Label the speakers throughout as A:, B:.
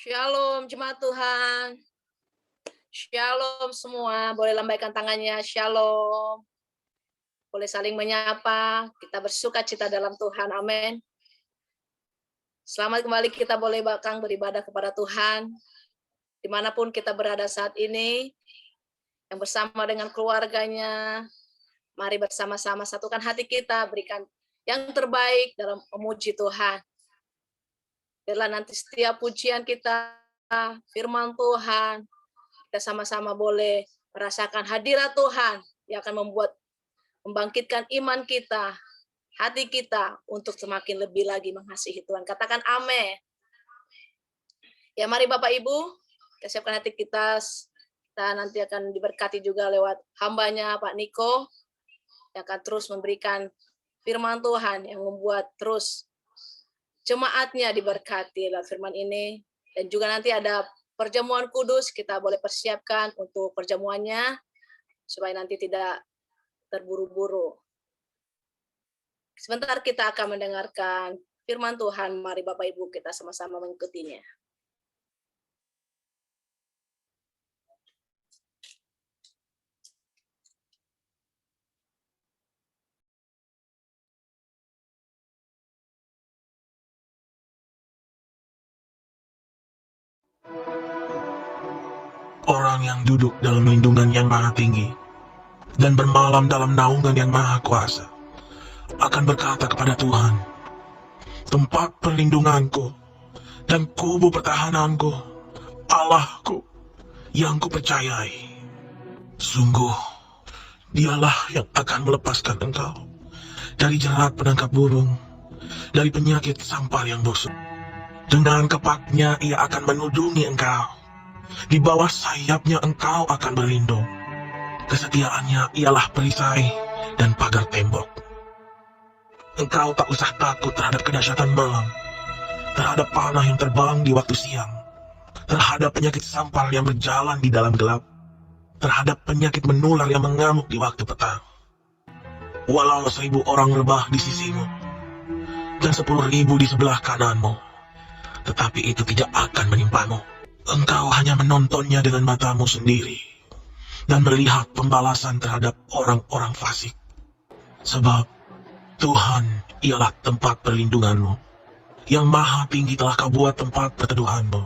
A: Shalom jemaat Tuhan. Shalom semua, boleh lambaikan tangannya. Shalom. Boleh saling menyapa, kita bersuka cita dalam Tuhan. Amin. Selamat kembali kita boleh beribadah kepada Tuhan. Dimanapun kita berada saat ini, yang bersama dengan keluarganya, mari bersama-sama satukan hati kita, berikan yang terbaik dalam memuji Tuhan. Biarlah nanti setiap pujian kita, firman Tuhan, kita sama-sama boleh merasakan hadirat Tuhan yang akan membangkitkan iman kita, hati kita untuk semakin lebih lagi mengasihi Tuhan. Katakan amin. Ya mari Bapak Ibu, kita siapkan hati kita nanti akan diberkati juga lewat hambanya Pak Niko, yang akan terus memberikan firman Tuhan yang membuat terus jemaatnya diberkati lewat firman ini. Dan juga nanti ada perjamuan kudus, kita boleh persiapkan untuk perjamuannya, supaya nanti tidak terburu-buru. Sebentar kita akan mendengarkan firman Tuhan, mari Bapak Ibu kita sama-sama mengikutinya.
B: Orang yang duduk dalam lindungan yang maha tinggi dan bermalam dalam naungan yang maha kuasa akan berkata kepada Tuhan, tempat perlindunganku dan kubu pertahananku, Allahku yang kupercayai. Sungguh, dialah yang akan melepaskan engkau dari jerat penangkap burung, dari penyakit sampar yang busuk. Dengan kepaknya ia akan menudungi engkau. Di bawah sayapnya engkau akan berlindung. Kesetiaannya ialah perisai dan pagar tembok. Engkau tak usah takut terhadap kedahsyatan malam, terhadap panah yang terbang di waktu siang, terhadap penyakit sampar yang berjalan di dalam gelap, terhadap penyakit menular yang mengamuk di waktu petang. Walau 1000 orang rebah di sisimu dan 10.000 di sebelah kananmu, tetapi itu tidak akan menimpamu. Engkau hanya menontonnya dengan matamu sendiri dan melihat pembalasan terhadap orang-orang fasik. Sebab Tuhan ialah tempat perlindunganmu, yang maha tinggi telah kau buat tempat perteduhanmu.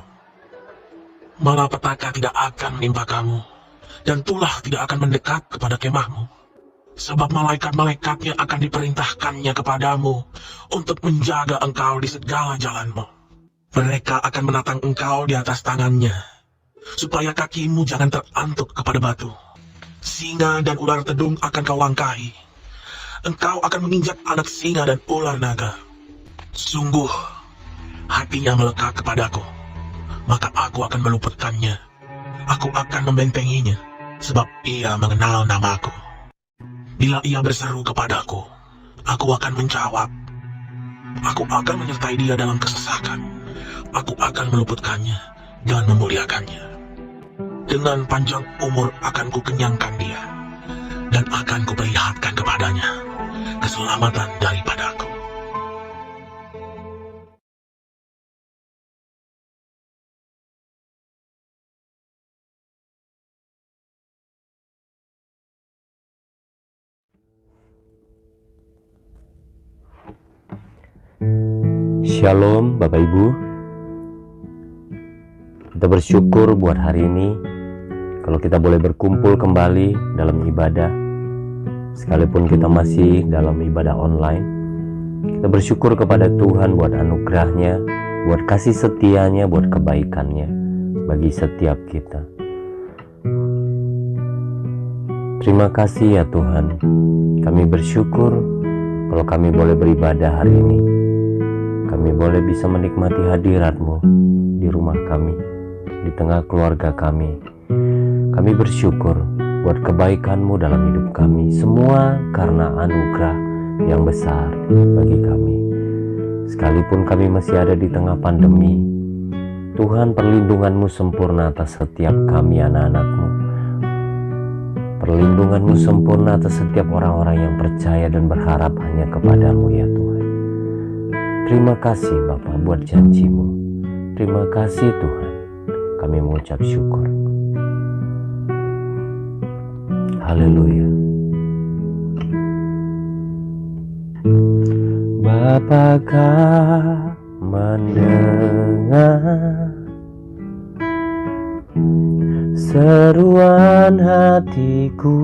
B: Malapetaka tidak akan menimpa kamu, dan tulah tidak akan mendekat kepada kemahmu. Sebab malaikat-malaikatnya akan diperintahkannya kepadamu untuk menjaga engkau di segala jalanmu. Mereka akan menatang engkau di atas tangannya, supaya kakimu jangan terantuk kepada batu. Singa dan ular tedung akan kau langkahi. Engkau akan menginjak anak singa dan ular naga. Sungguh, hatinya melekat kepadaku, maka aku akan meluputkannya. Aku akan membentenginya, sebab ia mengenal namaku. Bila ia berseru kepadaku, aku akan menjawab. Aku akan menyertai dia dalam kesesakan. Aku akan meluputkannya dan memuliakannya. Dengan panjang umur akan kukenyangkan dia, dan akan kuperlihatkan kepadanya keselamatan daripadaku.
C: Shalom Bapak Ibu. Kita bersyukur buat hari ini, kalau kita boleh berkumpul kembali dalam ibadah. Sekalipun kita masih dalam ibadah online, kita bersyukur kepada Tuhan buat anugerahnya, buat kasih setianya, buat kebaikannya bagi setiap kita. Terima kasih ya Tuhan, kami bersyukur kalau kami boleh beribadah hari ini. Kami boleh bisa menikmati hadirat-Mu di rumah kami, di tengah keluarga kami. Kami bersyukur buat kebaikan-Mu dalam hidup kami. Semua karena anugerah yang besar bagi kami. Sekalipun kami masih ada di tengah pandemi, Tuhan, perlindungan-Mu sempurna atas setiap kami anak-anak-Mu. Perlindungan-Mu sempurna atas setiap orang-orang yang percaya dan berharap hanya kepada-Mu ya Tuhan. Terima kasih Bapa buat janji-Mu. Terima kasih Tuhan. kami mengucap syukur. Haleluya. Bapakah mendengar seruan hatiku,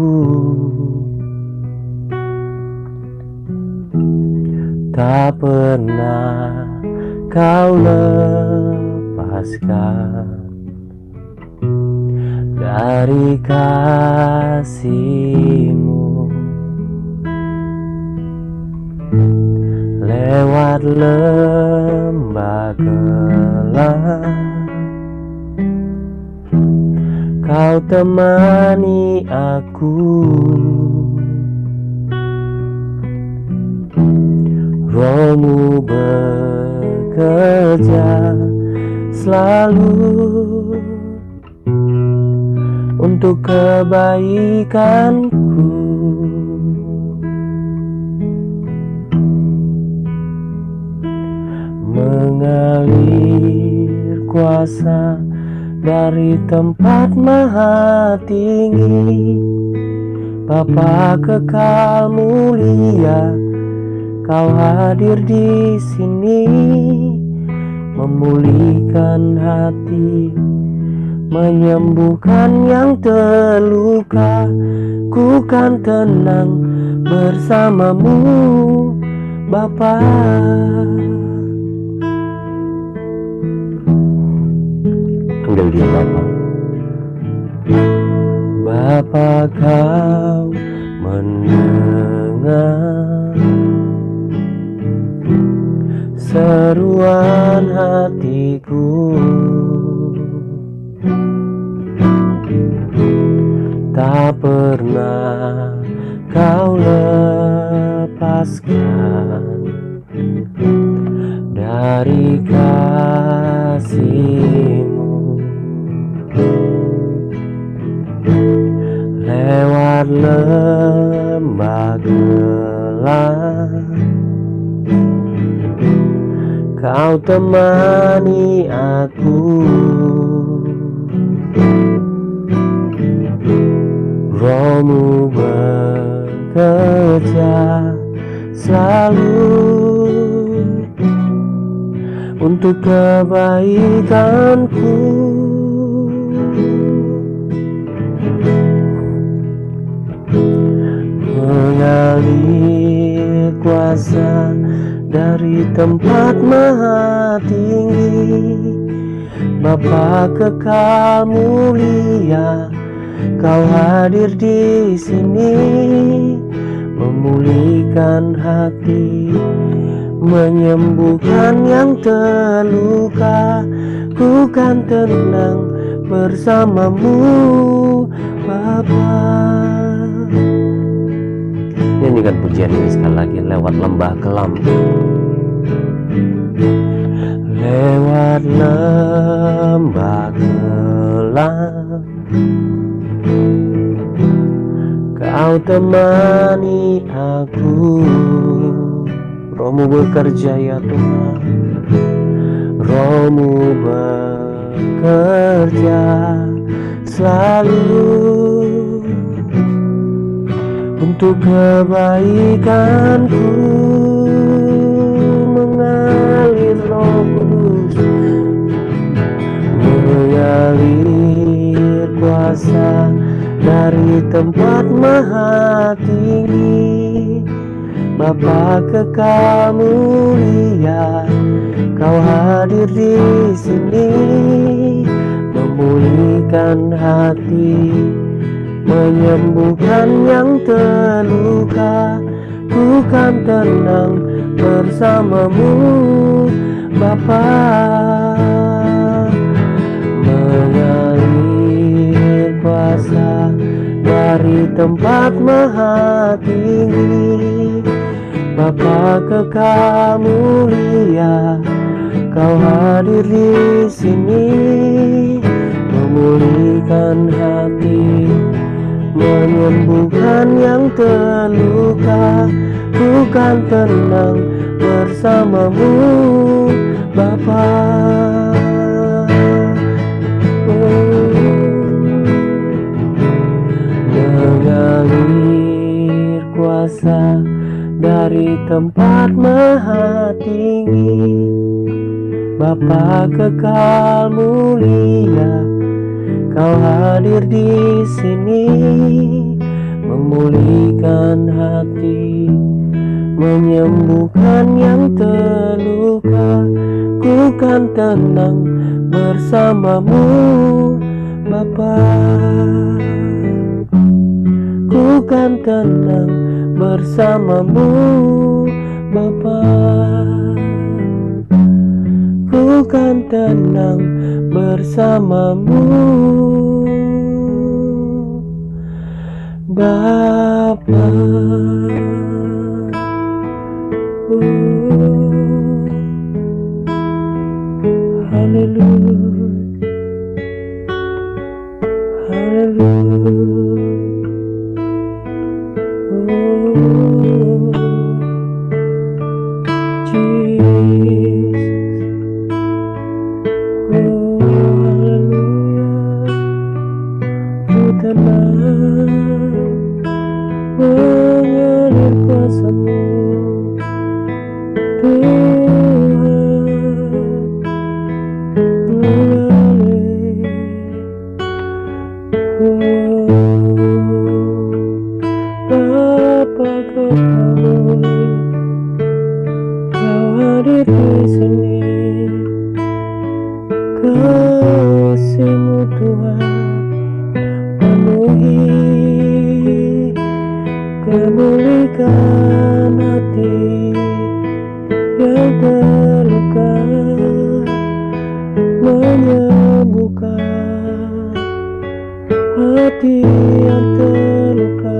C: tak pernah kau lepaskan dari kasih-Mu. Lewat lembah gelap Kau temani aku, Roh-Mu bekerja selalu untuk kebaikanku. Mengalir kuasa dari tempat maha tinggi, Bapa kekal mulia, Kau hadir di sini, memulihkan hati, menyembuhkan yang terluka. Ku kan tenang bersama-Mu, Bapa. Panggil dia Bapa. Bapa, Kau mendengar seruan hatiku, tak pernah Kau lepaskan dari kasih-Mu. Lewat lembah gelap Kau temani aku, Roh-Mu bekerja selalu untuk kebaikanku. Mengalir kuasa dari tempat maha tinggi, Bapa kekal mulia, Kau hadir di sini, memulihkan hati, menyembuhkan yang terluka. Ku kan tenang bersama-Mu, Bapa. Nyanyikan pujian ini sekali lagi. Lewat lembah kelam, lewat lembah kelam, Kau temani aku. Roh-Mu bekerja ya Tuhan, Roh-Mu bekerja selalu untuk kebaikanku. Mengalir Roh Kudus, mengalir kuasa dari tempat maha tinggi, Bapa kekal mulia, Kau hadir di sini, memulihkan hati, menyembuhkan yang terluka. Ku kan tenang bersama-Mu, Bapa. Mengalir kuasa dari tempat maha tinggi, Bapa kekal mulia, Kau hadir di sini, memulihkan hati, menyembuhkan yang terluka. Ku kan tenang bersama-Mu, Bapa. kuasa dari tempat maha tinggi. Bapa kekal mulia, Kau hadir di sini, memulihkan hati, menyembuhkan yang terluka. Ku kan tenang bersamamu, Bapa. Ku kan tenang bersamamu, Bapa. Ku kan tenang bersamamu, Bapa. Haleluya, haleluya. Mengalir kuasa-Mu, Bapa kekal, Kau hadir di sini. Kasih-Mu Tuhan penuhi, memulihkan hati yang terluka, menyembuhkan hati yang terluka.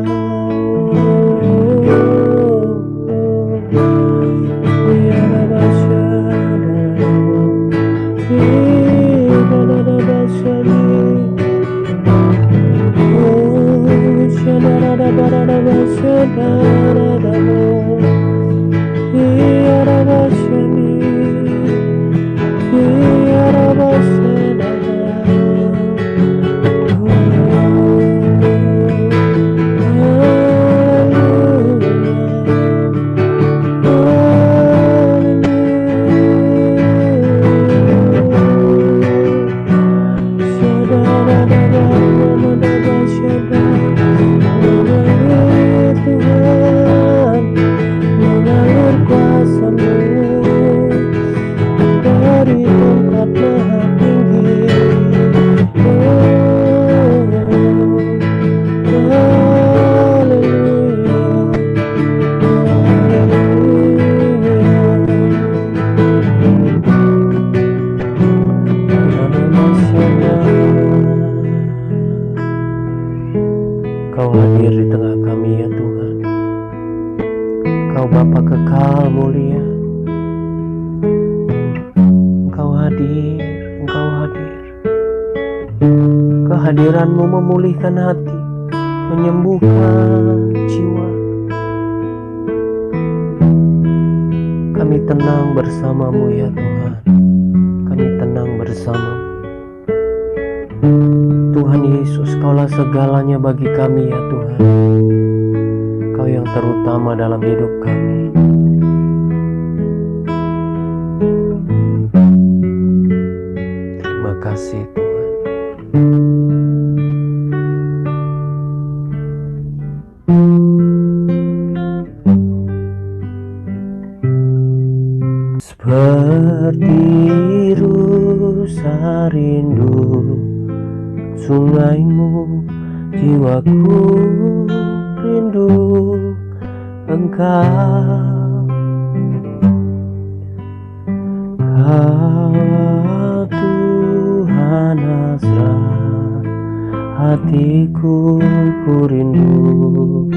C: Kau hadir di tengah kami ya Tuhan. Kau Bapa kekal mulia, Engkau hadir, Engkau hadir. Kehadiran-Mu memulihkan hati, menyembuhkan jiwa. Kami tenang bersama-Mu ya Tuhan. Kami tenang bersama-Mu. Tuhan Yesus, Kaulah segalanya bagi kami ya Tuhan. Kau yang terutama dalam hidup kami. Terima kasih Tuhan. Seperti rusa rindu sungai-Mu, jiwaku rindu Engkau. Kau Tuhan hasrat hatiku, ku rindu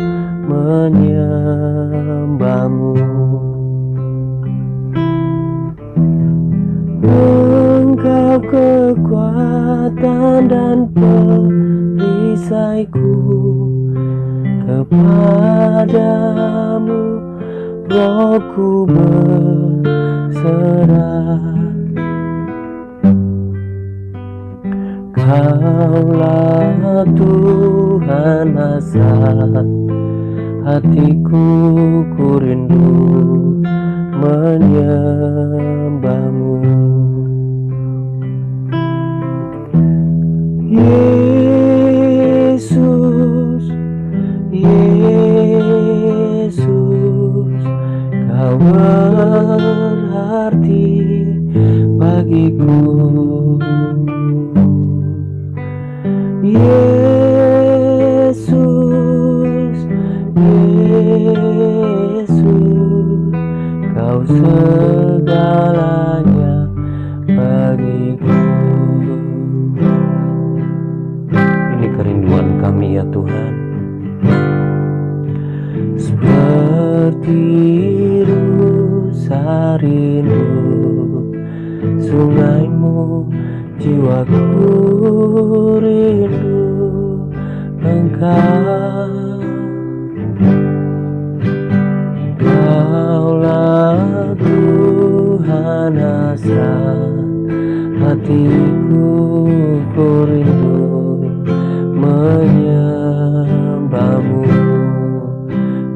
C: menyembah-Mu. Engkau kekuatan dan perisaiku, kepadamu rohku berserah. Kaulah Tuhan hasrat hatiku ku rindu menyembahmu. Yesus, Yesus, kau berarti bagiku. Yesus, Yesus, kau segalanya bagiku. Ini kerinduan kami ya Tuhan. Seperti rusa rindu sungaimu, jiwaku rindu Engkau. Kaulah Tuhan hasrat hatiku, ku rindu menyembahmu.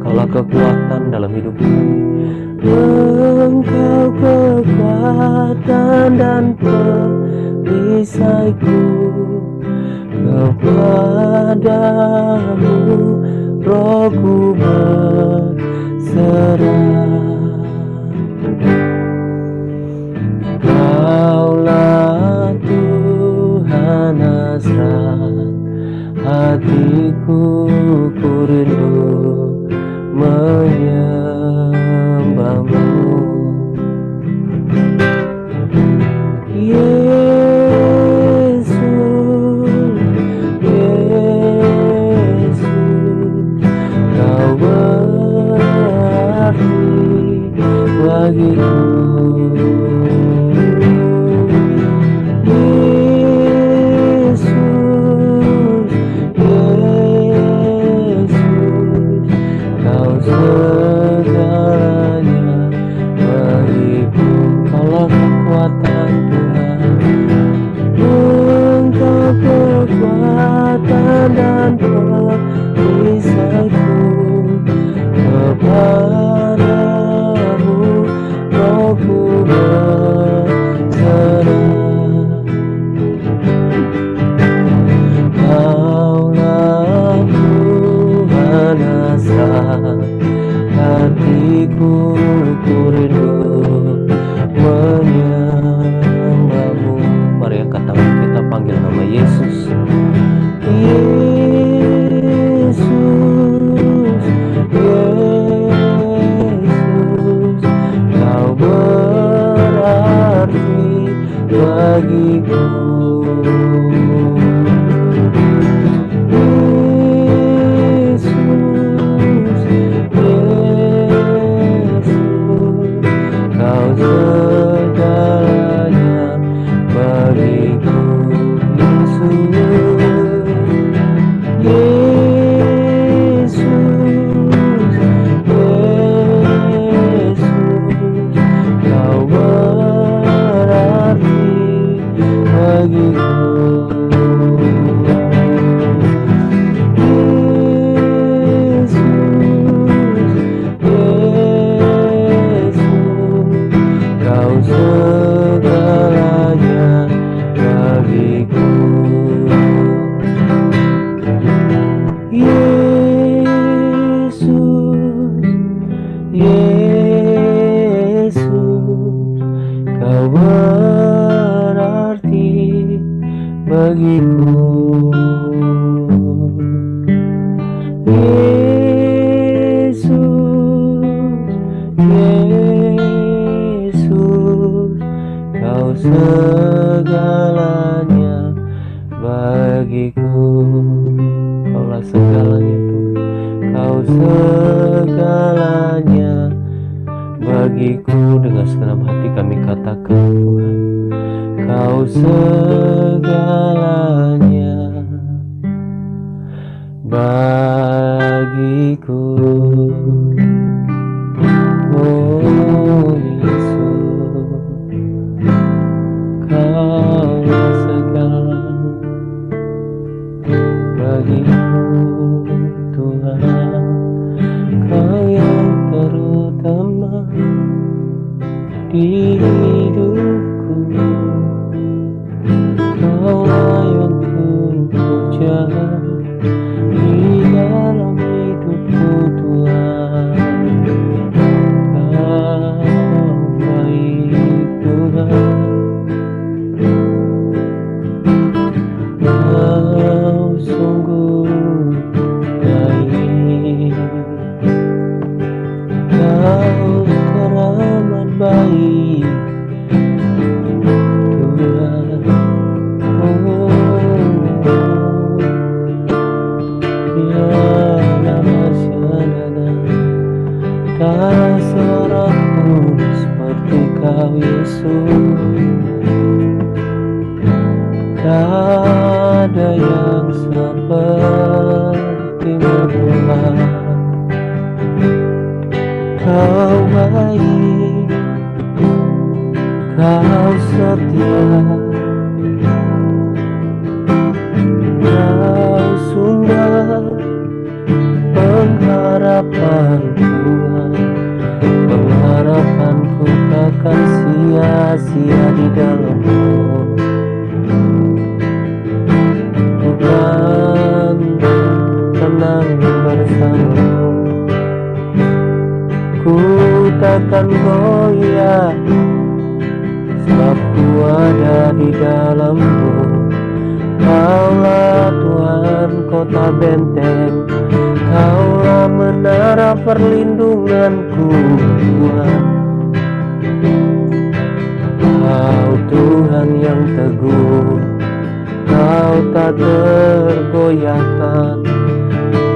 C: Kaulah kekuatan dalam hidup kami, Engkau kekuatan dan perisaiku. Kepadamu rohku berserah. Kaulah Tuhan hasrat hatiku, ku rindu menyembahmu. Yesus, Yesus, kau berarti bagiku. Yesus, Yesus, kau segalanya bagiku. Kaulah kekuatan Tuhan, Engkau kekuatan dan perisaiku. Kepadamu rohku berserah. Kaulah Tuhan hasrat hatiku, ku rindu menyembahmu. Mari angkat tangan kita panggil nama Yesus. Yesus, Yesus, kau berarti bagiku. Yesus, Yesus, kau segalanya bagiku. Yesus, Yesus, kau berarti bagiku. Bagiku, Yesus, Yesus, kau segalanya bagiku. Kaulah segalanya Tuhan, kau segalanya bagiku. Dengan segenap hati kami katakan Tuhan, kau segalanya bagiku. Oh Yesus, kaulah segalanya bagiku Tuhan. hidupku, Kaulah yang puja di dalam hidupku Tuhan. Kau baik Tuhan, Kau sungguh baik, Kau teramat baik Tuhan. Biarlah masyarakat tak seorang pun seperti Kau Yesus, tak ada yang seperti-Mu Tuhan. Kau baik, Kau setia, Kau sumber pengharapan Tuhan. Pengharapanku takkan sia-sia di dalam-Mu. Tuhan tenang bersama-Mu, ku takkan goyah, sebab ku ada di dalam-Mu. Kaulah Tuhan kota benteng, Kaulah menara perlindunganku Tuhan. Kau Tuhan yang teguh, Kau tak tergoyahkan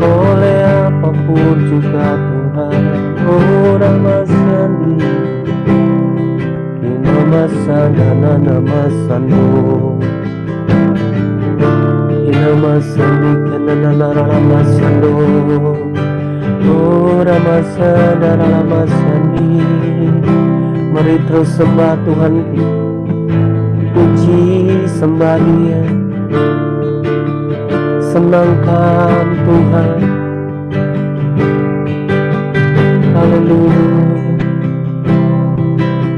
C: oleh apapun juga Tuhan. Oh Ramasandi, Kinamasana Nanamasano, Kinamasandi Kanana Ramasano, Oh Ramasana Ramasandi. Mari terus sembah Tuhan kita, puji sembah Dia, senangkan Tuhan. Haleluya,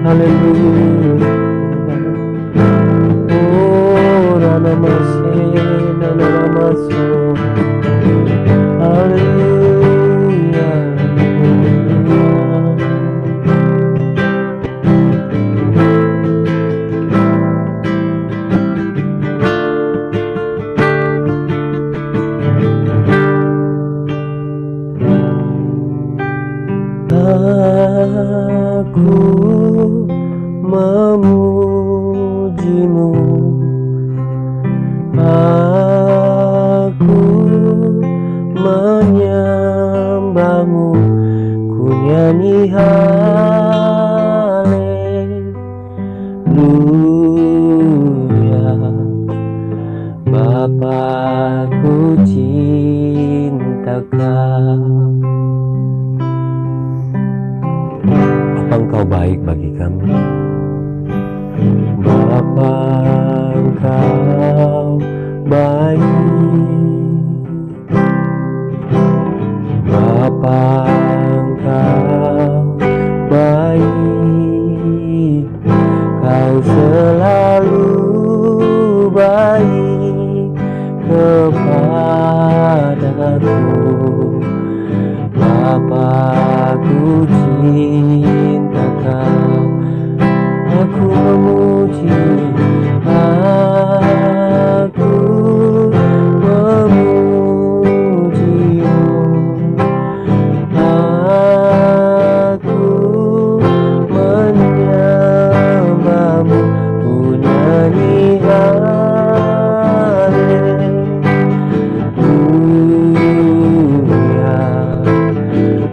C: haleluya. Oh Ranamase, Nanamaso, haleluya, haleluya. Aku memuji-Mu, aku menyembah-Mu, ku nyanyi haleluya. Bapa ku cinta Kau. Engkau baik bagi kami, Bapa, Engkau baik, Bapa, Engkau baik, Kau selalu baik kepadaku. Bapa, ku cinta Kau, aku memuji, aku memuji-Mu, aku menyembah-Mu, ku nyanyi haleluya.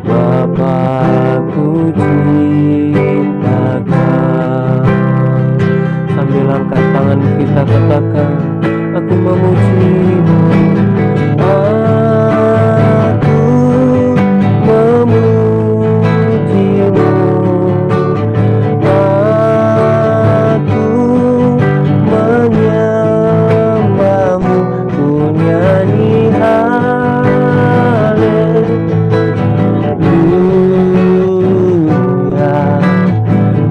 C: Bapa, ku cinta Kau. Sambil angkat tangan kita katakan, aku memuji-Mu, aku memuji-Mu, aku menyembah-Mu, ku nyanyi haleluya.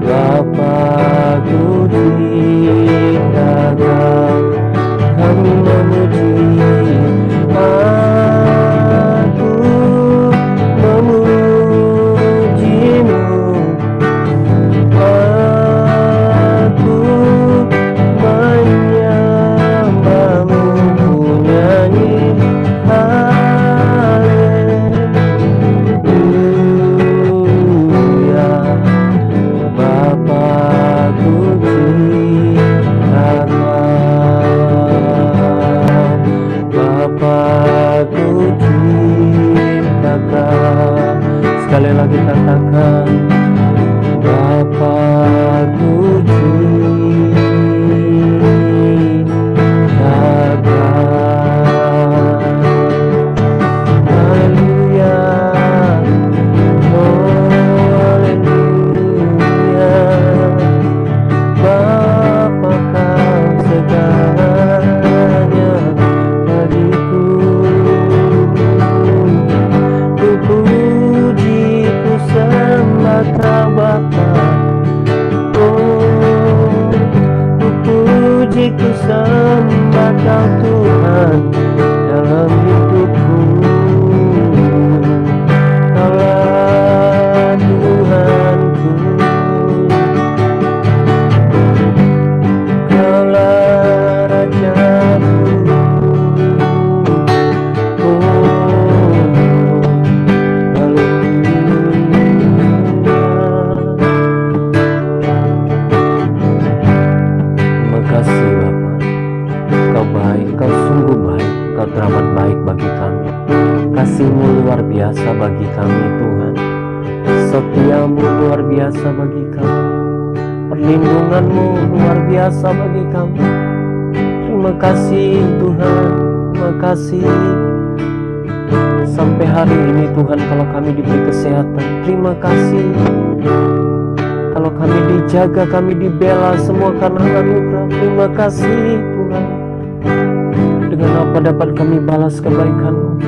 C: Bapa, sekali lagi katakan, Bapa puji haleluya, oh haleluya, Bapa kau segalanya bagiku. Ku puji, ku sembah kau Bapa, oh ku puji, ku sembah kau Tuhan dalam hidupku. Kaulah Tuhanku, Kaulah Rajaku, oh haleluya. Terima kasih Bapa, Kau baik, Kau sungguh baik, Kau teramat baik bagi kami. Kasih-Mu luar biasa bagi kami Tuhan, setia-Mu luar biasa bagi kami, perlindungan-Mu luar biasa bagi kami. Terima kasih Tuhan, terima kasih. Sampai hari ini Tuhan, kalau kami diberi kesehatan, terima kasih. Kalau kami dijaga, kami dibela, semua karena anugerah. Terima kasih Tuhan. Dengan apa dapat kami balas kebaikan-Mu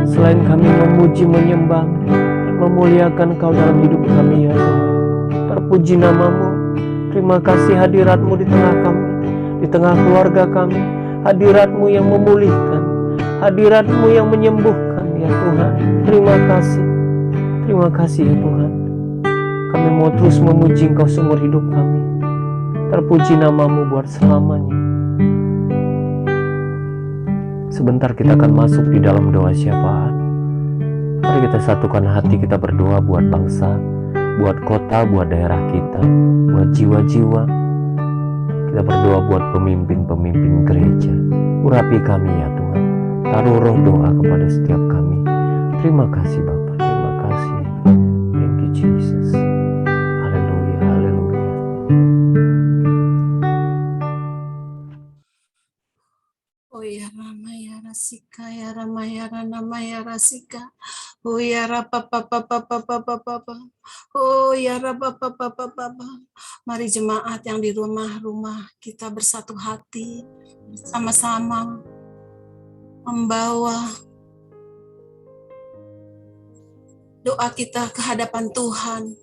C: selain kami memuji, menyembah, dan memuliakan Kau dalam hidup kami ya Tuhan. Terpuji nama-Mu. Terima kasih hadirat-Mu di tengah kami, di tengah keluarga kami. Hadirat-Mu yang memulihkan, hadirat-Mu yang menyembuhkan ya Tuhan. Terima kasih. Terima kasih ya Tuhan. Kami mau terus memuji Engkau seumur hidup kami. Terpuji nama-Mu buat selamanya. Sebentar kita akan masuk di dalam doa syafaat. Mari kita satukan hati, kita berdoa buat bangsa, buat kota, buat daerah kita, buat jiwa-jiwa. Kita berdoa buat pemimpin-pemimpin gereja. Urapi kami ya Tuhan. Taruh roh doa kepada setiap kami. Terima kasih Bapa, terima kasih. Thank you Jesus. Haleluya, haleluya.
D: Oh ya Rama ya Rasika ya Rama ya Ranama ya Rasika. Oh ya Rapa papa papa papa papa. Oh ya Rapa papa papa papa. Mari jemaat yang di rumah-rumah kita bersatu hati, bersama-sama membawa doa kita ke hadapan Tuhan.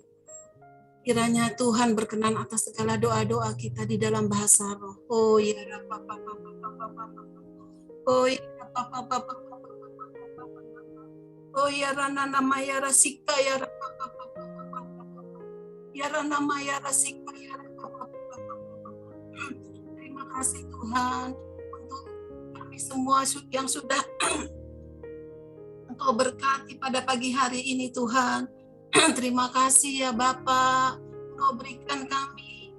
D: Kiranya Tuhan berkenan atas segala doa-doa kita di dalam bahasa roh. Oh ya Rapa papa papa papa. Oh ya Rapa papa papa. Oh ya Rana nama ya Rasika ya Rapa papa papa. Ya Rana nama ya Rasika ya Rapa papa. Terima kasih Tuhan untuk kami semua yang sudah Engkau berkati pada pagi hari ini Tuhan. Terima kasih ya Bapa, Engkau berikan kami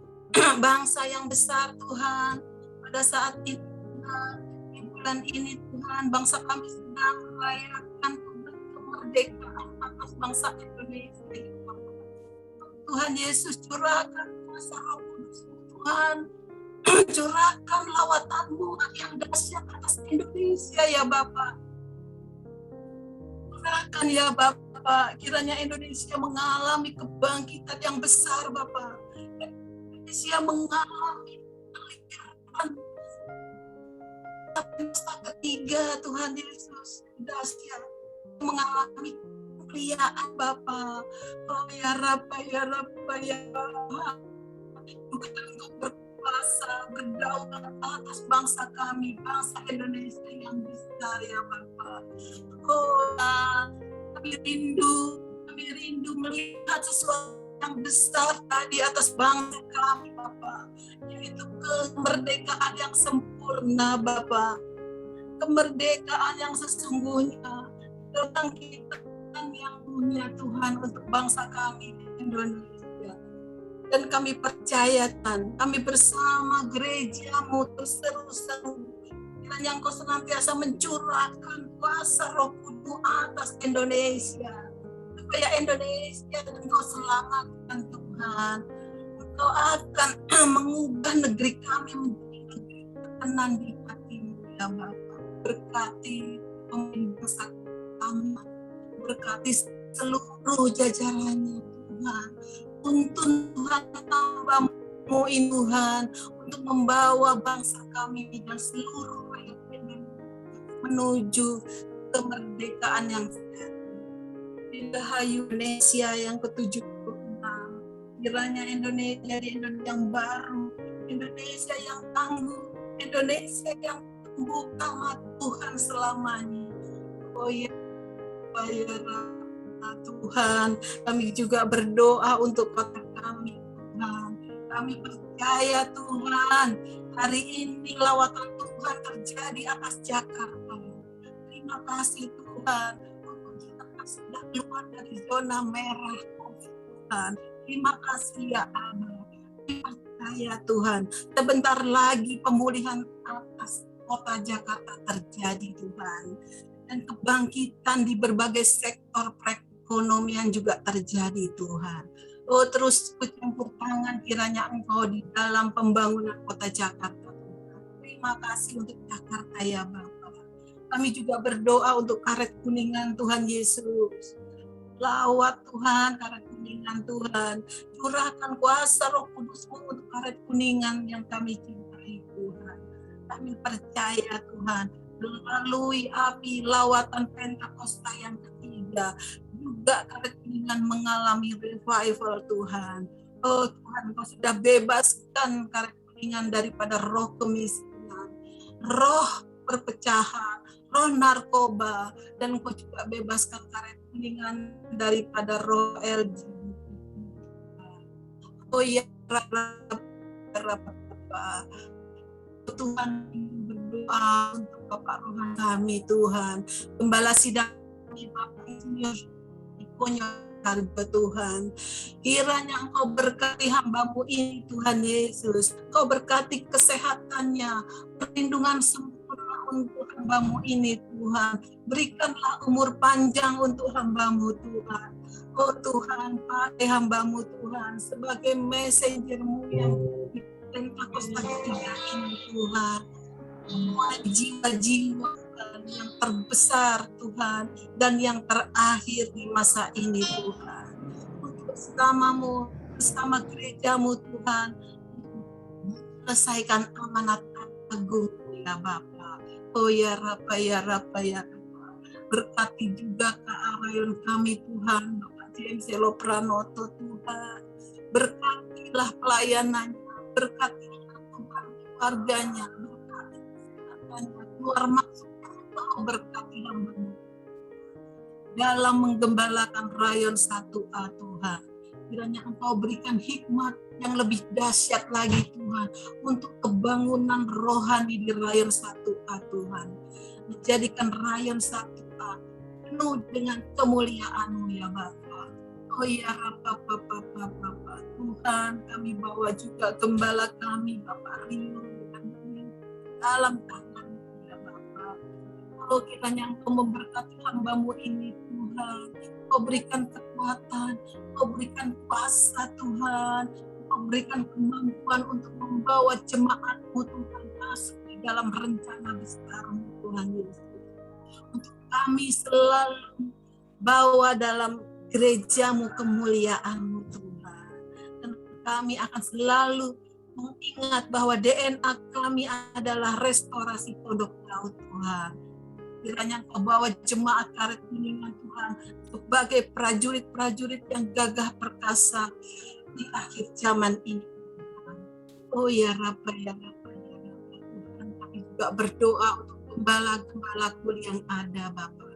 D: bangsa yang besar Tuhan. Pada saat itu di bulan ini Tuhan, bangsa kami sedang merayakan kemerdekaan atas bangsa Indonesia. Tuhan Yesus, curahkan kuasa Roh Kudus Tuhan. Curahkan lawatan-Mu yang dahsyat atas Indonesia ya Bapa. Curahkan ya Bapa, kiranya Indonesia mengalami kebangkitan yang besar Bapa. Indonesia mengalami kelimpahan masa ketiga Tuhan Yesus, dahsyat mengalami kemuliaan Bapa. Oh ya Rabba ya Rabba ya Rabba. Bukan untuk berkuasa, berdaulat atas bangsa kami, bangsa Indonesia yang besar ya Bapa. Oh kami rindu melihat sesuatu yang besar di atas bangsa kami Bapa, yaitu kemerdekaan yang sempurna Bapa, kemerdekaan yang sesungguhnya, kebangkitan yang punya Tuhan untuk bangsa kami di Indonesia. Dan kami percayakan, kami bersama gereja-Mu terus-terusan, kiranya Engkau senantiasa mencurahkan kuasa Roh Kudus atas Indonesia. supaya Indonesia Engkau selamatkan Tuhan. Engkau akan mengubah negeri kami menjadi negeri terkenan di hati-Mu ya Bapa. Berkati pemerintah kami, berkati seluruh jajarannya Tuhan. Untuk Tuhan hamba-Mu ini Tuhan, untuk membawa bangsa kami dan seluruh rakyat Indonesia menuju kemerdekaan yang sejati. Rahayu Indonesia yang ke-76. Kiranya Indonesia di Indonesia yang baru, Indonesia yang tangguh, Indonesia yang terbuka mata Tuhan selamanya. Oh ya, Tuhan, kami juga berdoa untuk kota kami, Tuhan. Kami percaya Tuhan, hari ini lawatan Tuhan terjadi atas Jakarta. Terima kasih Tuhan, untuk kita sudah keluar dari zona merah Tuhan. Terima kasih ya Allah. Percaya Tuhan, sebentar lagi pemulihan atas kota Jakarta terjadi Tuhan. Dan kebangkitan di berbagai sektor perekonomian juga terjadi Tuhan. Oh, terus bercampur tangan kiranya Engkau di dalam pembangunan kota Jakarta Tuhan. Terima kasih untuk Jakarta ya Bapa. Kami juga berdoa untuk Karet Kuningan Tuhan Yesus. Lawat Tuhan, Karet Kuningan Tuhan. Curahkan kuasa Roh Kudus-Mu untuk Karet Kuningan yang kami cintai Tuhan. Kami percaya Tuhan, melalui api lawatan Pentakosta yang ketiga, juga Karet Kuningan mengalami revival Tuhan. Oh Tuhan, Kau sudah bebaskan Karet Kuningan daripada roh kemiskinan, roh perpecahan, roh narkoba, dan Kau juga bebaskan Karet Kuningan daripada roh LGBT. Oh ya, Tuhan berdoa untuk Bapak Rohan kami Tuhan, Gembala Sidang kami Bapak Insinyur Ikonyo harga Tuhan. Kiranya Engkau berkati hamba-Mu ini Tuhan Yesus. Engkau berkati kesehatannya, perlindungan sempurna untuk hamba-Mu ini Tuhan. Berikanlah umur panjang untuk hamba-Mu Tuhan. Oh Tuhan, pakai hamba-Mu Tuhan sebagai messenger-Mu yang Pentakosta ketiga ini Tuhan. Semua jiwa-jiwa yang terbesar Tuhan dan yang terakhir di masa ini Tuhan. Untuk bersama-Mu, bersama gereja-Mu Tuhan, selesaikan amanat agung ya Bapa. Oh ya Rapa ya Rapa ya Rapa. Berkati juga kearayan kami Tuhan, Bapak James Elo Pranoto Tuhan. Berkatilah pelayanannya, berkatilah keluarganya, berkati kesehatannya, keluar masuk, Engkau berkati hamba-Mu dalam menggembalakan rayon 1A Tuhan. Kiranya Engkau berikan hikmat yang lebih dahsyat lagi Tuhan untuk kebangunan rohani di rayon 1A Tuhan. Menjadikan rayon 1A penuh dengan kemuliaan-Mu ya Bapa. Oh ya Bapa Tuhan, kami bawa juga gembala kami Bapak Rio dalam tangan ya Bapa. Oh kiranya Engkau memberkati hamba-Mu ini Tuhan. Kau berikan kekuatan, Kau berikan kuasa Tuhan, Kau berikan kemampuan untuk membawa jemaat-Mu Tuhan masuk di dalam rencana besar-Mu Tuhan Yesus. Untuk kami selalu bawa dalam gereja-Mu kemuliaan-Mu Tuhan. Dan kami akan selalu mengingat bahwa DNA kami adalah restorasi Pondok Laut Tuhan. Kiranya Engkau bawa jemaat Karet Kuningan Tuhan sebagai prajurit-prajurit yang gagah perkasa di akhir zaman ini. Oh ya Rabb ya Rabb ya Rabb Tuhan, kami juga berdoa untuk gembala-gembala kul yang ada Bapak.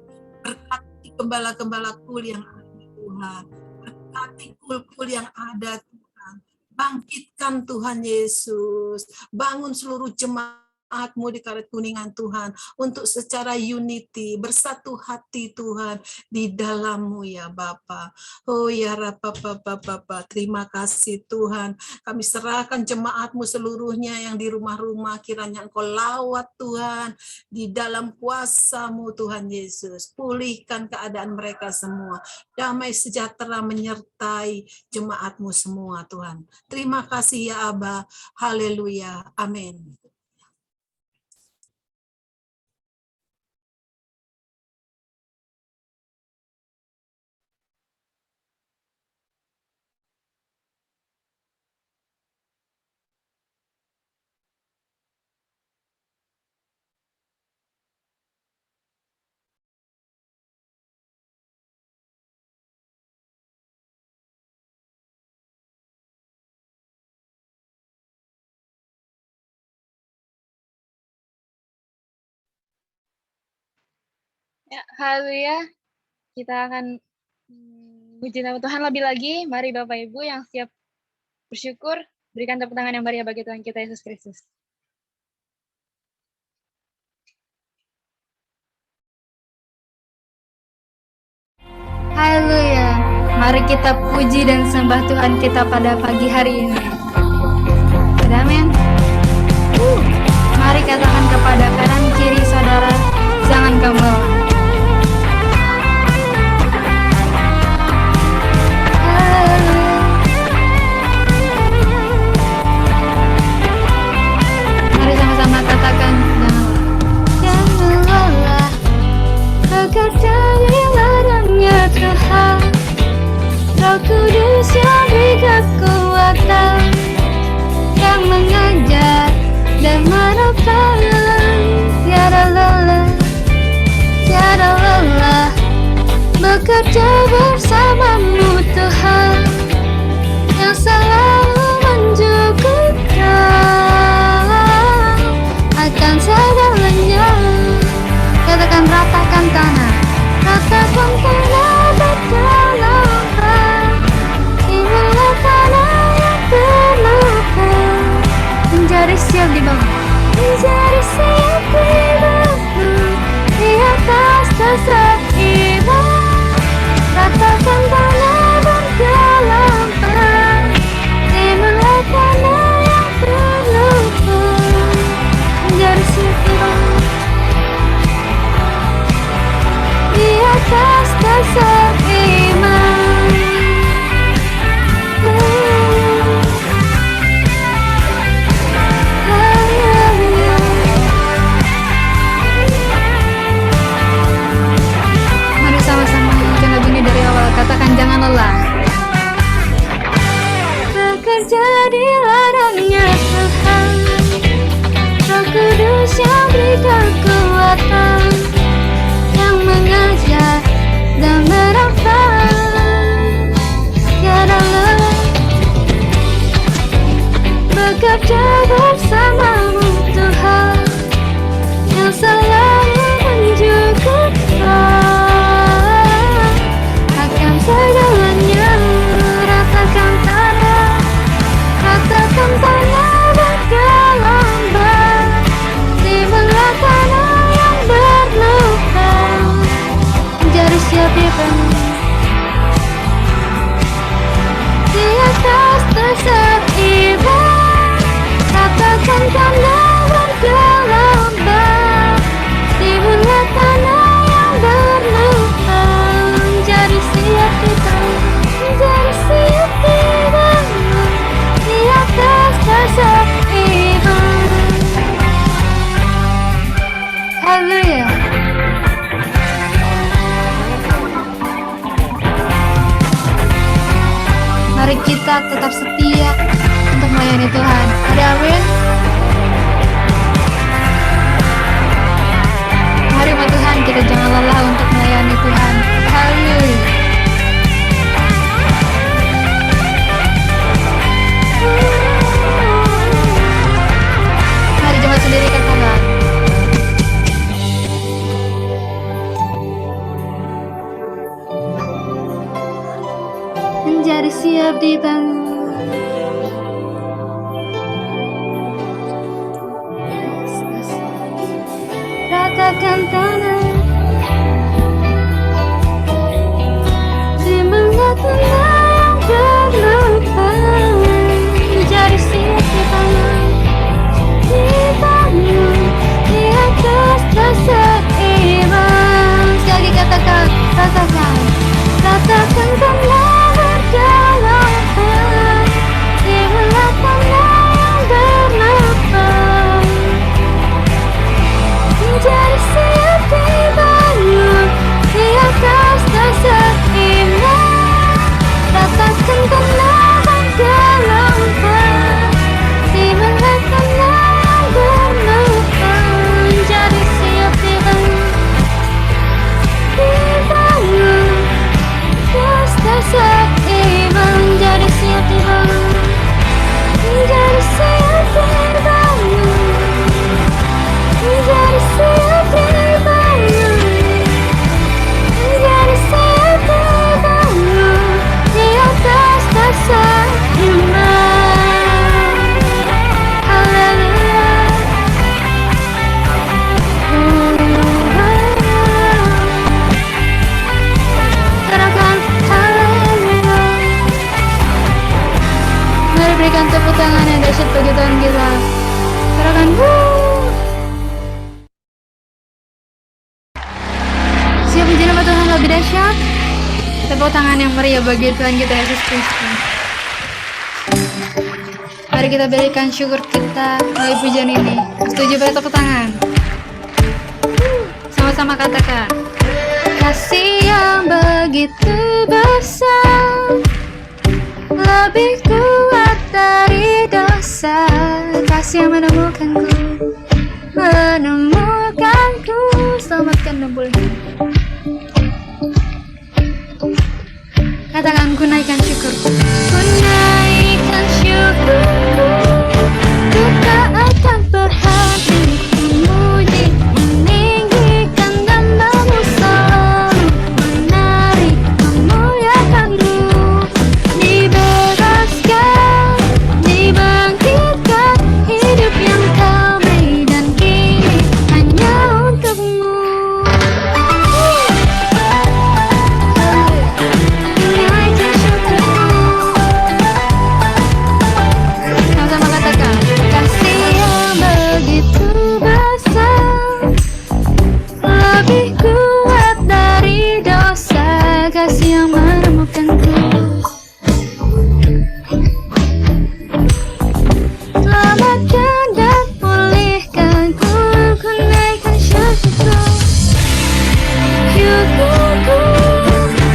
D: Berkati gembala-gembala kul yang ada Tuhan. Berkati kul-kul yang ada Tuhan. Bangkitkan Tuhan Yesus. Bangun seluruh jemaat jemaat-Mu di Karet Kuningan Tuhan, untuk secara unity, bersatu hati Tuhan, di dalam-Mu ya Bapa. Oh ya Bapa, terima kasih Tuhan. Kami serahkan jemaat-Mu seluruhnya yang di rumah-rumah, kiranya Engkau lawat Tuhan, di dalam kuasa-Mu Tuhan Yesus. Pulihkan keadaan mereka semua. Damai sejahtera menyertai jemaat-Mu semua Tuhan. Terima kasih ya Aba. Haleluya. Amin.
E: Ya, haleluya. Kita akan puji nama Tuhan lebih lagi. Mari Bapak Ibu yang siap bersyukur, berikan tepuk tangan yang meriah bagi Tuhan kita Yesus Kristus. Haleluya. Mari kita puji dan sembah Tuhan kita pada pagi hari ini. Amin. Mari katakan kepada kanan kiri saudara, jangan kamu melawan. Mari sama-sama katakan, jangan lelah bekerja di ladangnya Tuhan. Roh Kudus yang beri kekuatan, yang mengajar dan menerangi. Tiada lelah bekerja bersamamu Tuhan, yang selalu mencukupkan akan segalanya. Katakan, ratakan tanah, ratakan tanah berkelapa, inilah tanah yang berluka, menjadi siap dibangun, menjadi siap dibangun di atas dasar iman. Ratakan tanah berkelapa, inilah tanah yang berluka, menjadi siap dibangun di atas dasar iman. Mari sama-sama nyanyikan lagu ini dari awal. Katakan, jangan lelah bekerja di ladangnya Tuhan. Roh Kudus yang beri kekuatan, yang mengajar dan menerangi. Tiada lelah bekerja bersamamu Tuhan, yang selalu mencukupkan akan segalanya. Ratakan tanah, ratakan tanah bergelombang, timbullah tanah yang berluka, menjadi siap dibangun di atas dasar iman. Ratakan tanah bergelombang, timbullah tanah yang berluka, menjadi siap dibangun, menjadi siap dibangun di atas dasar iman. Haleluya. Mari kita tetap setia untuk melayani Tuhan. Ada amin. Mari umat Tuhan, kita jangan lelah untuk melayani Tuhan. Haleluya. Mari jemaat sendiri katakan, menjadi siap dibangun
F: ratakan tanah di tanah yang terluka, menjadi siap di tanah, di atas dasar iman. Sekali lagi katakan, ratakan tanah berdaulat, di tanah yang berlapang, menjadi siap dibangun di atas dasar iman. Ratakan tanah bergelombang, di tanah yang berlapang, menjadi siap dibangun atas dasar iman. Menjadi siap dibangun, menjadi siap dibangun, menjadi siap dibangun, menjadi siap dibangun di atas dasar iman. Haleluya. Katakan haleluya. Mari berikan tepuk tangan yang dahsyat bagi Tuhan kita. Katakan siap puji nama Tuhan lebih dahsyat. Tepuk tangan yang meriah bagi Tuhan kita Yesus Kristus. Mari kita berikan syukur kita melalui pujian ini. Setuju pada tepuk tangan? Sama-sama katakan. Kasih yang begitu besar, lebih kuat dari dosa. Kasih yang menemukanku, selamatkan dan pulihkan. Katakan, ku naikkan syukurku, ku naikkan syukurku, ku tak akan berhenti memuji, meninggikan namamu, selalu menari, memuliakanmu. Dibebaskan, dibangkitkan, hidup yang kau beri dan kini hanya untukmu. Naikkan syukurku. Sama-sama katakan, kasih yang begitu besar, lebih kuat dari dosa. Kasih yang menemukanku, selamatkan dan pulihkanku. Ku naikkan syukurku, syukurku,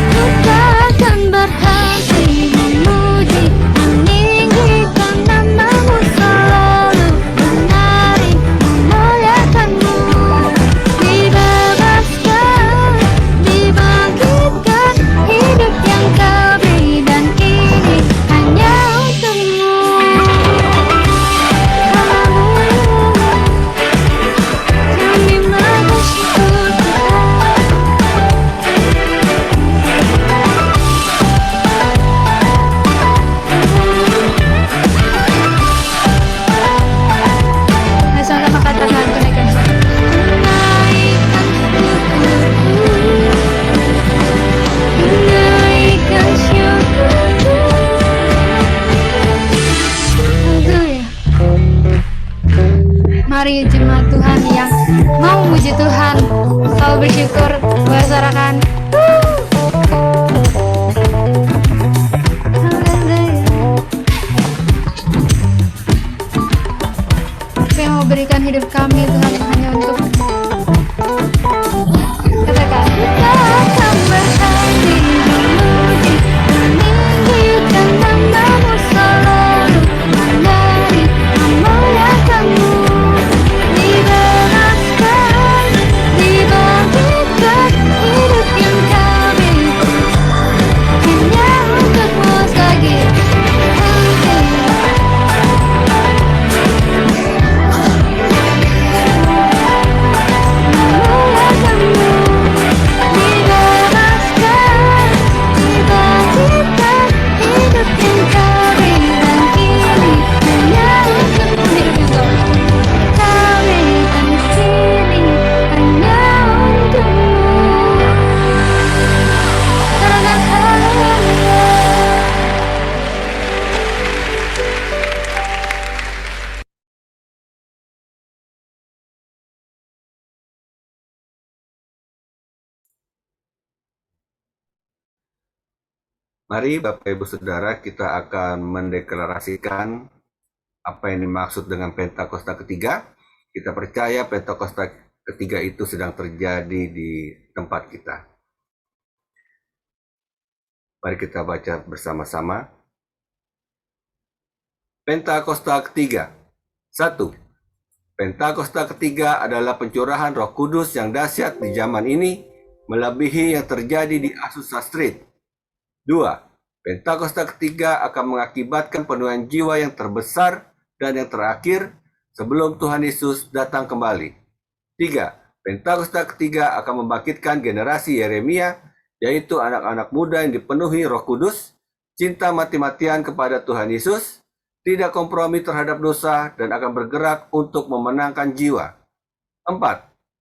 F: ku tak akan berhenti memuji, meninggikan namamu, selalu menari, memuliakanmu. Dibebaskan, dibangkitkan, hidup yang kau beri dan kini hanya untukmu. Kami mensyukur sama-sama katakan, naikkan syukurku, naikkan syukurku. Haleluya. Mari jemaat Tuhan yang mau memuji Tuhan, selalu bersyukur, bersarakan. Haleluya. Kami mau berikan hidup kami Tuhan hanya untuk katakan, kita akan berhenti memuji, meninggikan namamu, selalu menari, memuliakanmu. Dibebaskan, dibangkitkan, hidup
G: Mari Bapak Ibu Saudara, kita akan mendeklarasikan apa yang dimaksud dengan Pentakosta ketiga. Kita percaya Pentakosta ketiga itu sedang terjadi di tempat kita. Mari kita baca bersama-sama. Pentakosta ketiga. 1. Pentakosta ketiga adalah pencurahan Roh Kudus yang dahsyat di zaman ini, melebihi yang terjadi di Azusa Street. 2. Pentakosta ketiga akan mengakibatkan penuaian jiwa yang terbesar dan yang terakhir sebelum Tuhan Yesus datang kembali. 3. Pentakosta ketiga akan membangkitkan generasi Yeremia, yaitu anak-anak muda yang dipenuhi Roh Kudus, cinta mati-matian kepada Tuhan Yesus, tidak kompromi terhadap dosa, dan akan bergerak untuk memenangkan jiwa. 4.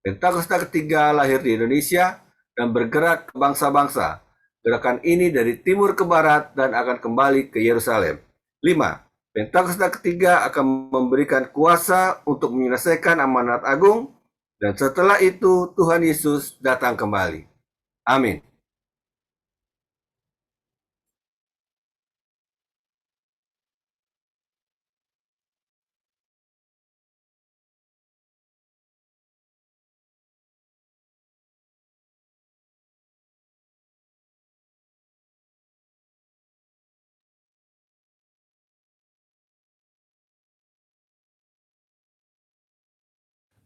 G: Pentakosta ketiga lahir di Indonesia dan bergerak ke bangsa-bangsa. Gerakan ini dari timur ke barat dan akan kembali ke Yerusalem. 5. Pentakosta ketiga akan memberikan kuasa untuk menyelesaikan amanat agung, dan setelah itu Tuhan Yesus datang kembali. Amin.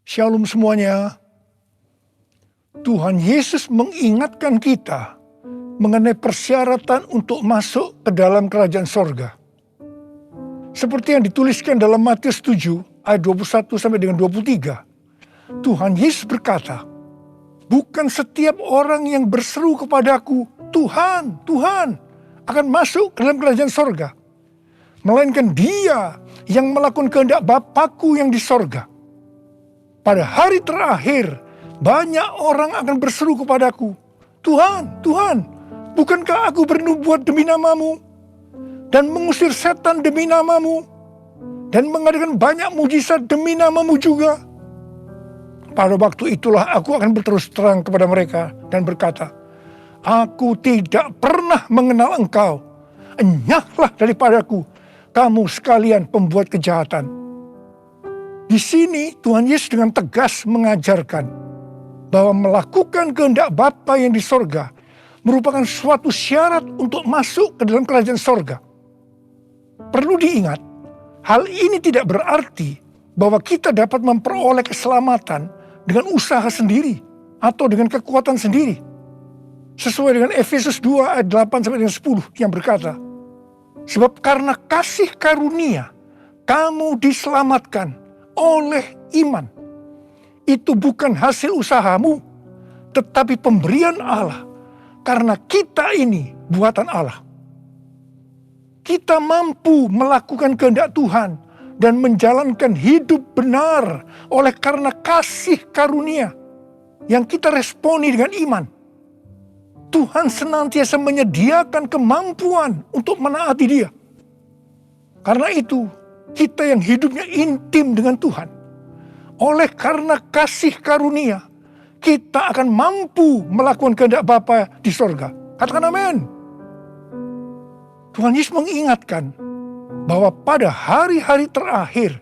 H: Shalom semuanya. Tuhan Yesus mengingatkan kita mengenai persyaratan untuk masuk ke dalam kerajaan sorga. Seperti yang dituliskan dalam Matius 7 ayat 21 sampai dengan 23. Tuhan Yesus berkata, bukan setiap orang yang berseru kepadaku, Tuhan, Tuhan, akan masuk ke dalam kerajaan sorga. Melainkan dia yang melakukan kehendak Bapakku yang di sorga. Pada hari terakhir, banyak orang akan berseru kepadaku, Tuhan, Tuhan, bukankah aku bernubuat demi namamu, dan mengusir setan demi namamu, dan mengadakan banyak mujizat demi namamu juga? Pada waktu itulah aku akan berterus terang kepada mereka dan berkata, aku tidak pernah mengenal engkau, enyahlah daripadaku, kamu sekalian pembuat kejahatan. Di sini Tuhan Yesus dengan tegas mengajarkan bahwa melakukan kehendak Bapa yang di sorga merupakan suatu syarat untuk masuk ke dalam kerajaan sorga. Perlu diingat, hal ini tidak berarti bahwa kita dapat memperoleh keselamatan dengan usaha sendiri atau dengan kekuatan sendiri. Sesuai dengan Efesus 2 ayat 8 sampai dengan 10 yang berkata, sebab karena kasih karunia kamu diselamatkan oleh iman. Itu bukan hasil usahamu, tetapi pemberian Allah, karena kita ini buatan Allah. Kita mampu melakukan kehendak Tuhan dan menjalankan hidup benar oleh karena kasih karunia yang kita responi dengan iman. Tuhan senantiasa menyediakan kemampuan untuk menaati Dia. Karena itu, kita yang hidupnya intim dengan Tuhan, oleh karena kasih karunia, kita akan mampu melakukan kehendak Bapa di sorga. Katakan amin. Tuhan Yesus mengingatkan bahwa pada hari-hari terakhir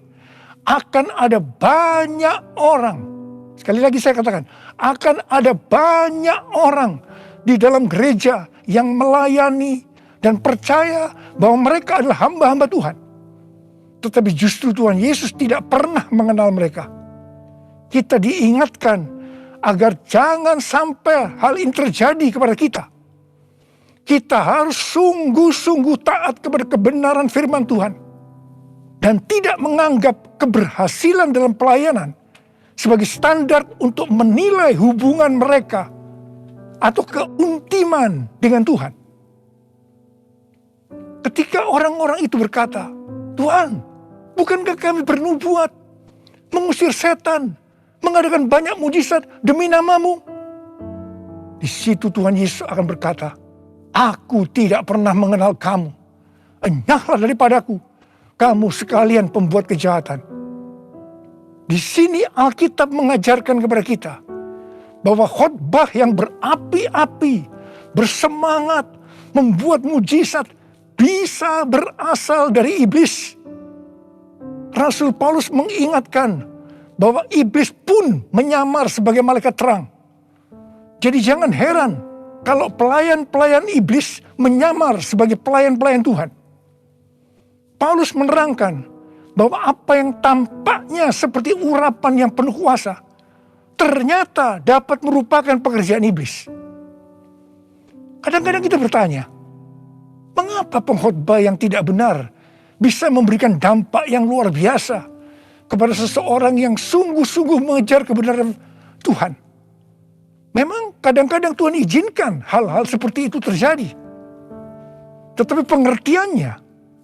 H: akan ada banyak orang, sekali lagi saya katakan, akan ada banyak orang di dalam gereja yang melayani dan percaya bahwa mereka adalah hamba-hamba Tuhan. Tetapi justru Tuhan Yesus tidak pernah mengenal mereka. Kita diingatkan agar jangan sampai hal ini terjadi kepada kita. Kita harus sungguh-sungguh taat kepada kebenaran firman Tuhan. Dan tidak menganggap keberhasilan dalam pelayanan sebagai standar untuk menilai hubungan mereka atau keuntiman dengan Tuhan. Ketika orang-orang itu berkata, Tuhan, bukankah kami bernubuat, mengusir setan, mengadakan banyak mujizat demi namamu? Di situ Tuhan Yesus akan berkata, aku tidak pernah mengenal kamu. Enyahlah daripadaku, kamu sekalian pembuat kejahatan. Di sini Alkitab mengajarkan kepada kita bahwa khotbah yang berapi-api, bersemangat, membuat mujizat bisa berasal dari iblis. Rasul Paulus mengingatkan bahwa iblis pun menyamar sebagai malaikat terang. Jadi jangan heran kalau pelayan-pelayan iblis menyamar sebagai pelayan-pelayan Tuhan. Paulus menerangkan bahwa apa yang tampaknya seperti urapan yang penuh kuasa ternyata dapat merupakan pekerjaan iblis. Kadang-kadang kita bertanya, mengapa pengkhotbah yang tidak benar bisa memberikan dampak yang luar biasa kepada seseorang yang sungguh-sungguh mengejar kebenaran Tuhan? Memang kadang-kadang Tuhan izinkan hal-hal seperti itu terjadi. Tetapi pengertiannya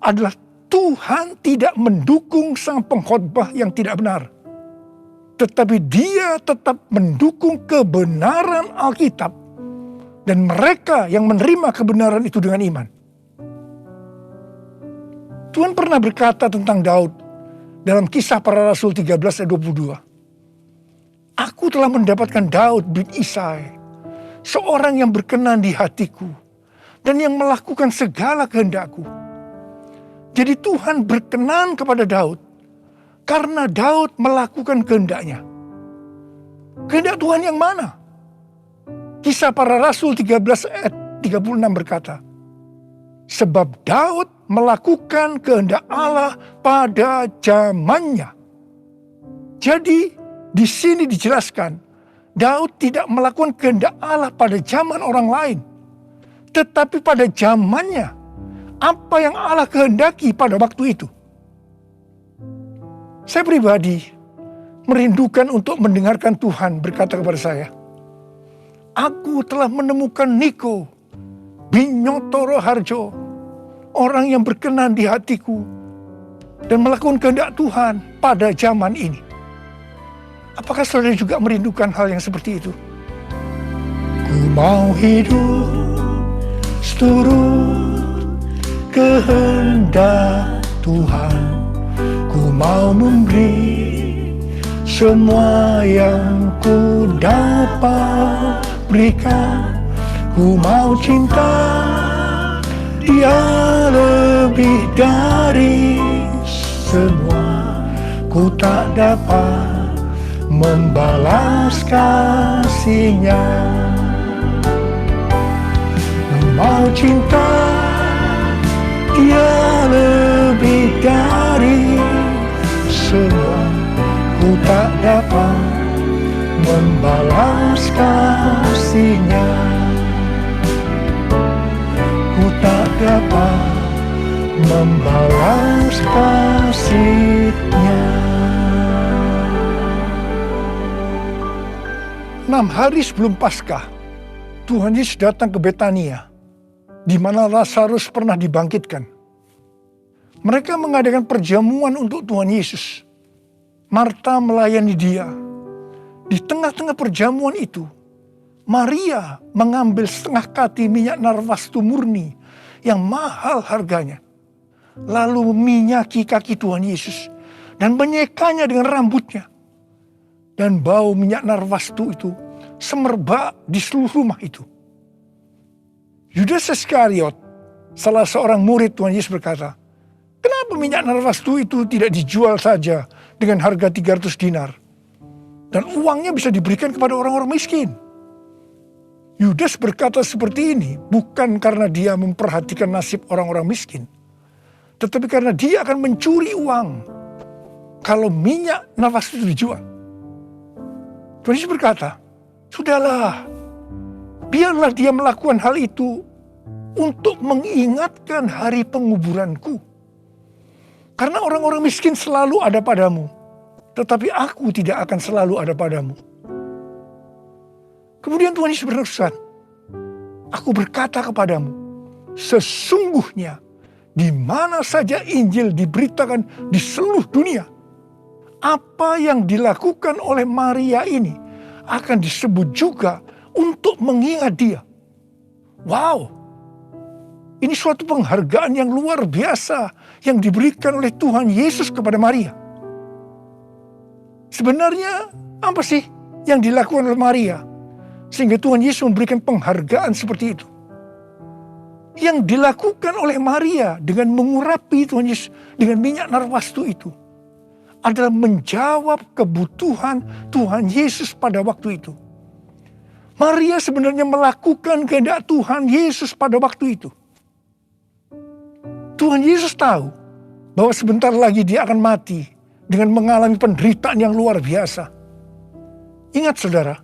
H: adalah Tuhan tidak mendukung sang pengkhotbah yang tidak benar. Tetapi dia tetap mendukung kebenaran Alkitab dan mereka yang menerima kebenaran itu dengan iman. Tuhan pernah berkata tentang Daud dalam Kisah Para Rasul 13 ayat 22. Aku telah mendapatkan Daud bin Isai, seorang yang berkenan di hatiku dan yang melakukan segala kehendakku. Jadi Tuhan berkenan kepada Daud karena Daud melakukan kehendaknya. Kehendak Tuhan yang mana? Kisah Para Rasul 13 ayat 36 berkata, sebab Daud melakukan kehendak Allah pada zamannya. Jadi di sini dijelaskan, Daud tidak melakukan kehendak Allah pada zaman orang lain, tetapi pada zamannya. Apa yang Allah kehendaki pada waktu itu. Saya pribadi merindukan untuk mendengarkan Tuhan berkata kepada saya, aku telah menemukan Niko bin Nyotoro Harjo, orang yang berkenan di hatiku dan melakukan kehendak Tuhan pada zaman ini. Apakah saudara juga merindukan hal yang seperti itu? Ku mau hidup seturut kehendak Tuhan, ku mau memberi semua yang ku dapat berikan. Ku mau cinta Dia lebih dari semua. Ku tak dapat membalas kasih-Nya. Ku mau cinta Dia lebih dari semua. Ku tak dapat membalas kasih-Nya. Ku tak dapat membalas kasih-Nya. 6 hari sebelum Paskah, Tuhan Yesus datang ke Betania, di mana Lazarus pernah dibangkitkan. Mereka mengadakan perjamuan untuk Tuhan Yesus. Marta melayani dia. Di tengah-tengah perjamuan itu, Maria mengambil setengah kati minyak narwastu murni yang mahal harganya. Lalu meminyaki kaki Tuhan Yesus dan menyekanya dengan rambutnya. Dan bau minyak narwastu itu semerbak di seluruh rumah itu. Yudas Iskariot, salah seorang murid Tuhan Yesus berkata, kenapa minyak narwastu itu tidak dijual saja dengan harga 300 dinar? Dan uangnya bisa diberikan kepada orang-orang miskin. Yudas berkata seperti ini bukan karena dia memperhatikan nasib orang-orang miskin, tetapi karena dia akan mencuri uang kalau minyak narwastu itu dijual. Tuhan Yesus berkata, sudahlah, biarlah dia melakukan hal itu untuk mengingatkan hari penguburanku. Karena orang-orang miskin selalu ada padamu, tetapi aku tidak akan selalu ada padamu. Kemudian Tuhan Yesus berpesan, aku berkata kepadamu, sesungguhnya di mana saja Injil diberitakan di seluruh dunia, apa yang dilakukan oleh Maria ini akan disebut juga untuk mengingat dia. Wow, ini suatu penghargaan yang luar biasa yang diberikan oleh Tuhan Yesus kepada Maria. Sebenarnya apa sih yang dilakukan oleh Maria sehingga Tuhan Yesus memberikan penghargaan seperti itu? yang dilakukan oleh Maria dengan mengurapi Tuhan Yesus dengan minyak narwastu itu adalah menjawab kebutuhan Tuhan Yesus pada waktu itu. Maria sebenarnya melakukan kehendak Tuhan Yesus pada waktu itu. Tuhan Yesus tahu bahwa sebentar lagi dia akan mati dengan mengalami penderitaan yang luar biasa. Ingat saudara,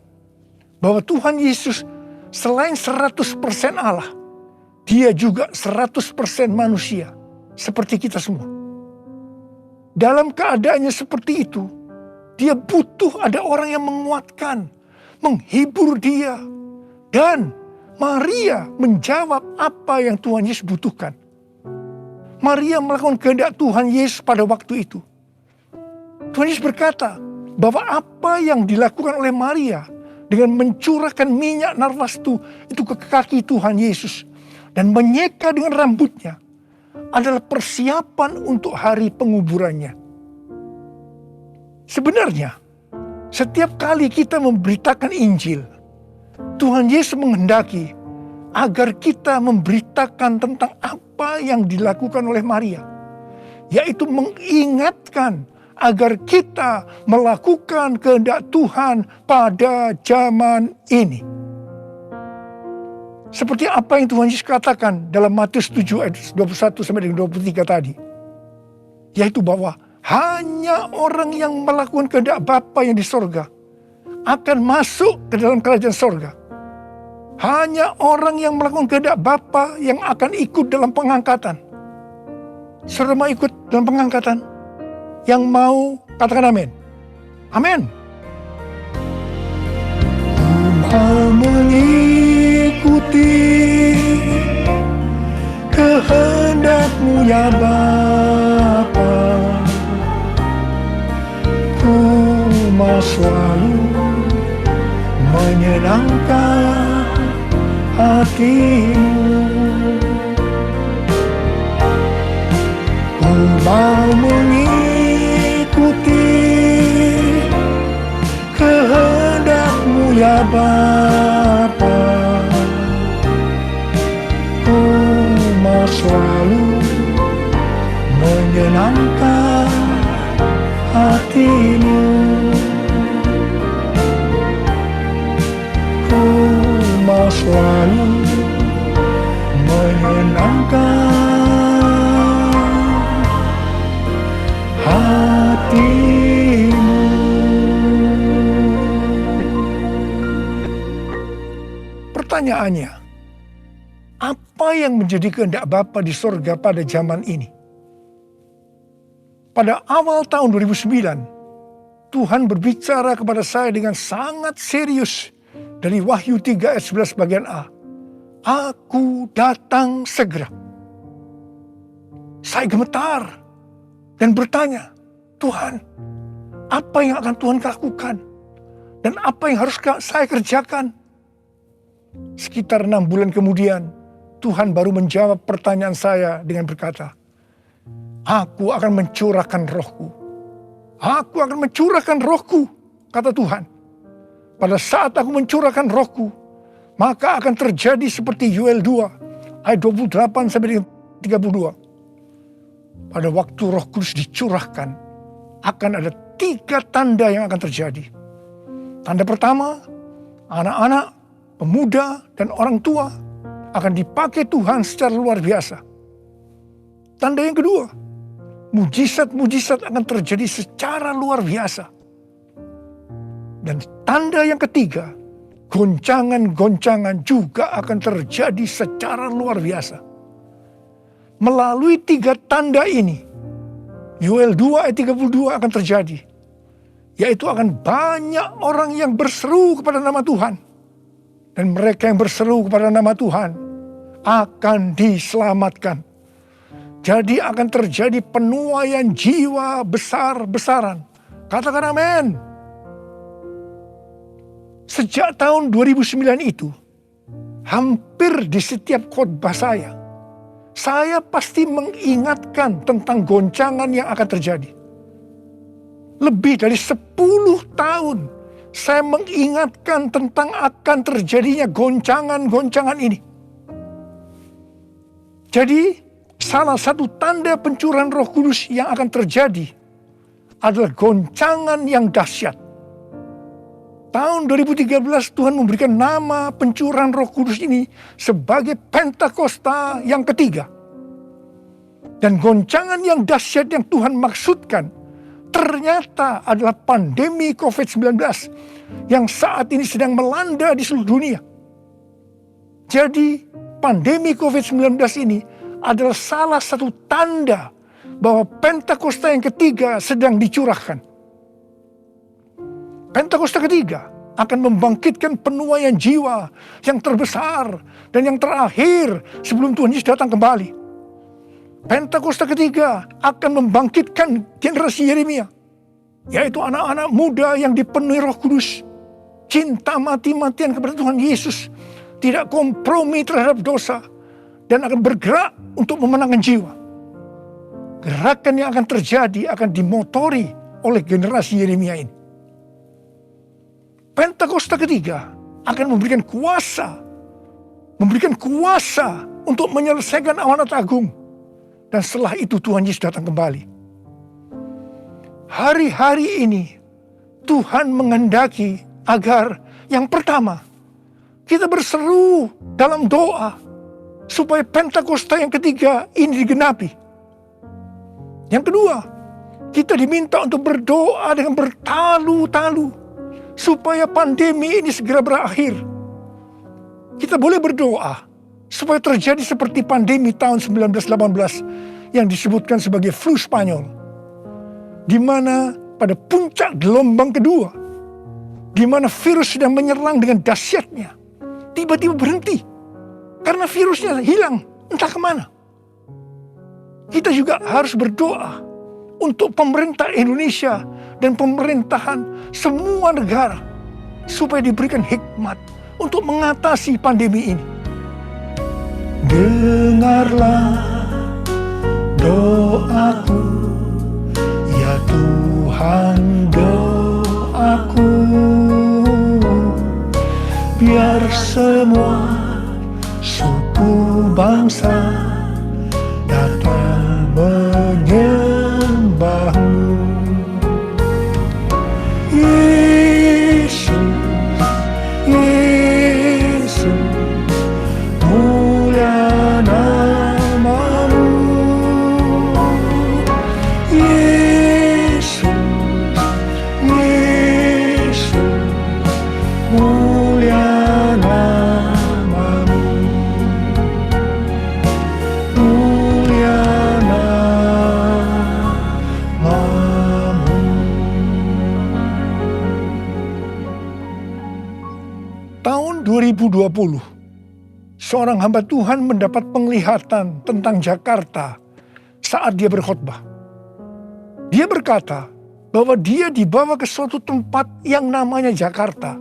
H: bahwa Tuhan Yesus selain 100% Allah, dia juga 100% manusia, seperti kita semua. Dalam keadaannya seperti itu, dia butuh ada orang yang menguatkan, menghibur dia. Dan Maria menjawab apa yang Tuhan Yesus butuhkan. Maria melakukan kehendak Tuhan Yesus pada waktu itu. Tuhan Yesus berkata bahwa apa yang dilakukan oleh Maria dengan mencurahkan minyak narwastu itu ke kaki Tuhan Yesus dan menyeka dengan rambutnya adalah persiapan untuk hari penguburannya. Sebenarnya, setiap kali kita memberitakan Injil, Tuhan Yesus menghendaki agar kita memberitakan tentang apa yang dilakukan oleh Maria, yaitu mengingatkan agar kita melakukan kehendak Tuhan pada zaman ini. Seperti apa yang Tuhan Yesus katakan dalam Matius 7 ayat 21 sampai dengan 23 tadi. Yaitu bahwa hanya orang yang melakukan kehendak Bapa yang di sorga akan masuk ke dalam kerajaan sorga. Hanya orang yang melakukan kehendak Bapa yang akan ikut dalam pengangkatan. Saudara mau ikut dalam pengangkatan? Yang mau katakan amin. Amin. Mau mengikuti kehendak-Mu ya Bapa. Ku mau selalu menyenangkan hati-Mu. Ku mau mengikuti kehendak-Mu ya Bapa. Ku mau selalu menyenangkan hati-Mu. Ku mau selalu menyenangkan hati-Mu. Pertanyaannya, apa yang menjadi kehendak Bapa di sorga pada zaman ini? Pada awal tahun 2009, Tuhan berbicara kepada saya dengan sangat serius dari Wahyu 3 ayat 11 bagian A. Aku datang segera. Saya gemetar dan bertanya, Tuhan, apa yang akan Tuhan lakukan? Dan apa yang harus saya kerjakan? Sekitar 6 bulan kemudian, Tuhan baru menjawab pertanyaan saya dengan berkata, Aku akan mencurahkan rohku. Aku akan mencurahkan rohku, kata Tuhan. Pada saat aku mencurahkan rohku, maka akan terjadi seperti Yoel 2, ayat 28 sampai 32. Pada waktu Roh Kudus dicurahkan, akan ada 3 tanda yang akan terjadi. Tanda pertama, anak-anak, pemuda, dan orang tua akan dipakai Tuhan secara luar biasa. Tanda yang kedua, mujizat-mujizat akan terjadi secara luar biasa. Dan tanda yang ketiga, goncangan-goncangan juga akan terjadi secara luar biasa. Melalui 3 tanda ini, Yoel 2 ayat 32 akan terjadi. Yaitu akan banyak orang yang berseru kepada nama Tuhan. Dan mereka yang berseru kepada nama Tuhan akan diselamatkan. Jadi akan terjadi penuaian jiwa besar-besaran. Katakan amin. Sejak tahun 2009 itu, hampir di setiap khotbah saya pasti mengingatkan tentang goncangan yang akan terjadi. Lebih dari 10 tahun saya mengingatkan tentang akan terjadinya goncangan-goncangan ini. Jadi salah satu tanda pencurahan Roh Kudus yang akan terjadi adalah goncangan yang dahsyat. Tahun 2013 Tuhan memberikan nama pencurahan Roh Kudus ini sebagai Pentakosta yang ketiga. Dan goncangan yang dahsyat yang Tuhan maksudkan ternyata adalah pandemi COVID-19 yang saat ini sedang melanda di seluruh dunia. Jadi pandemi COVID-19 ini adalah salah satu tanda bahwa Pentakosta yang ketiga sedang dicurahkan. Pentakosta ketiga akan membangkitkan penuaian jiwa yang terbesar dan yang terakhir sebelum Tuhan Yesus datang kembali. Pentakosta ketiga akan membangkitkan generasi Yeremia, yaitu anak-anak muda yang dipenuhi Roh Kudus, cinta mati-matian kepada Tuhan Yesus, tidak kompromi terhadap dosa, dan akan bergerak untuk memenangkan jiwa. Gerakan yang akan terjadi akan dimotori oleh generasi Yeremia ini. Pentakosta ketiga akan memberikan kuasa untuk menyelesaikan amanat agung. Dan setelah itu Tuhan Yesus datang kembali. Hari-hari ini Tuhan menghendaki agar yang pertama, kita berseru dalam doa supaya Pentakosta yang ketiga ini digenapi. Yang kedua, kita diminta untuk berdoa dengan bertalu-talu supaya pandemi ini segera berakhir. Kita boleh berdoa supaya terjadi seperti pandemi tahun 1918 yang disebutkan sebagai flu Spanyol, di mana pada puncak gelombang kedua, di mana virus sedang menyerang dengan dahsyatnya, tiba-tiba berhenti karena virusnya hilang entah kemana. Kita juga harus berdoa untuk pemerintah Indonesia dan pemerintahan semua negara supaya diberikan hikmat untuk mengatasi pandemi ini. Dengarlah doaku, ya Tuhan, doaku, biar semua suku bangsa datang menyembahmu. Yesus, Yesus, mulia namamu. Yesus, Yesus, mulia namamu. Mulia namamu. Tahun 2020, seorang hamba Tuhan mendapat penglihatan tentang Jakarta saat dia berkhotbah. Dia berkata bahwa dia dibawa ke suatu tempat yang namanya Jakarta.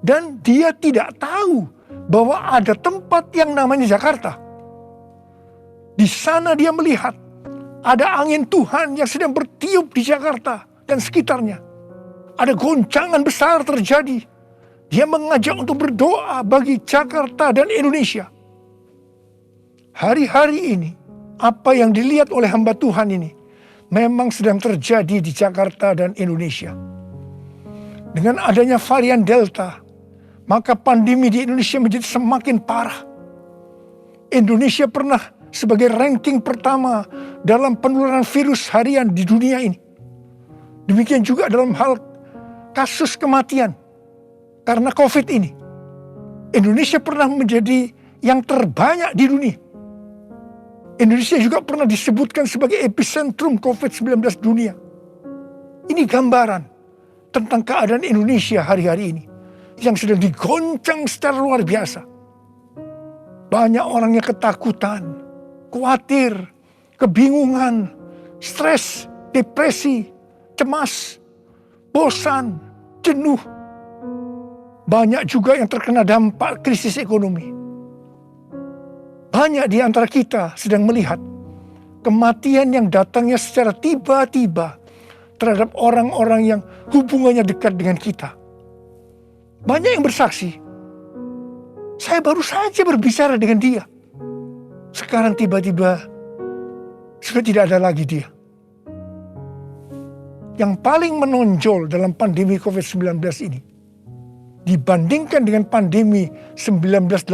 H: Dan dia tidak tahu bahwa ada tempat yang namanya Jakarta. Di sana dia melihat ada angin Tuhan yang sedang bertiup di Jakarta dan sekitarnya. Ada goncangan besar terjadi. Dia mengajak untuk berdoa bagi Jakarta dan Indonesia. Hari-hari ini, apa yang dilihat oleh hamba Tuhan ini memang sedang terjadi di Jakarta dan Indonesia. Dengan adanya varian Delta, maka pandemi di Indonesia menjadi semakin parah. Indonesia pernah sebagai ranking pertama dalam penularan virus harian di dunia ini. Demikian juga dalam hal kasus kematian karena COVID ini. Indonesia pernah menjadi yang terbanyak di dunia. Indonesia juga pernah disebutkan sebagai epicentrum COVID-19 dunia. Ini gambaran tentang keadaan Indonesia hari-hari ini yang sedang digoncang secara luar biasa. Banyak orang yang ketakutan, khawatir, kebingungan, stres, depresi, cemas, bosan, jenuh. Banyak juga yang terkena dampak krisis ekonomi. Banyak di antara kita sedang melihat kematian yang datangnya secara tiba-tiba terhadap orang-orang yang hubungannya dekat dengan kita. Banyak yang bersaksi, saya baru saja berbicara dengan dia. Sekarang tiba-tiba sudah tidak ada lagi dia. Yang paling menonjol dalam pandemi COVID-19 ini, dibandingkan dengan pandemi 1918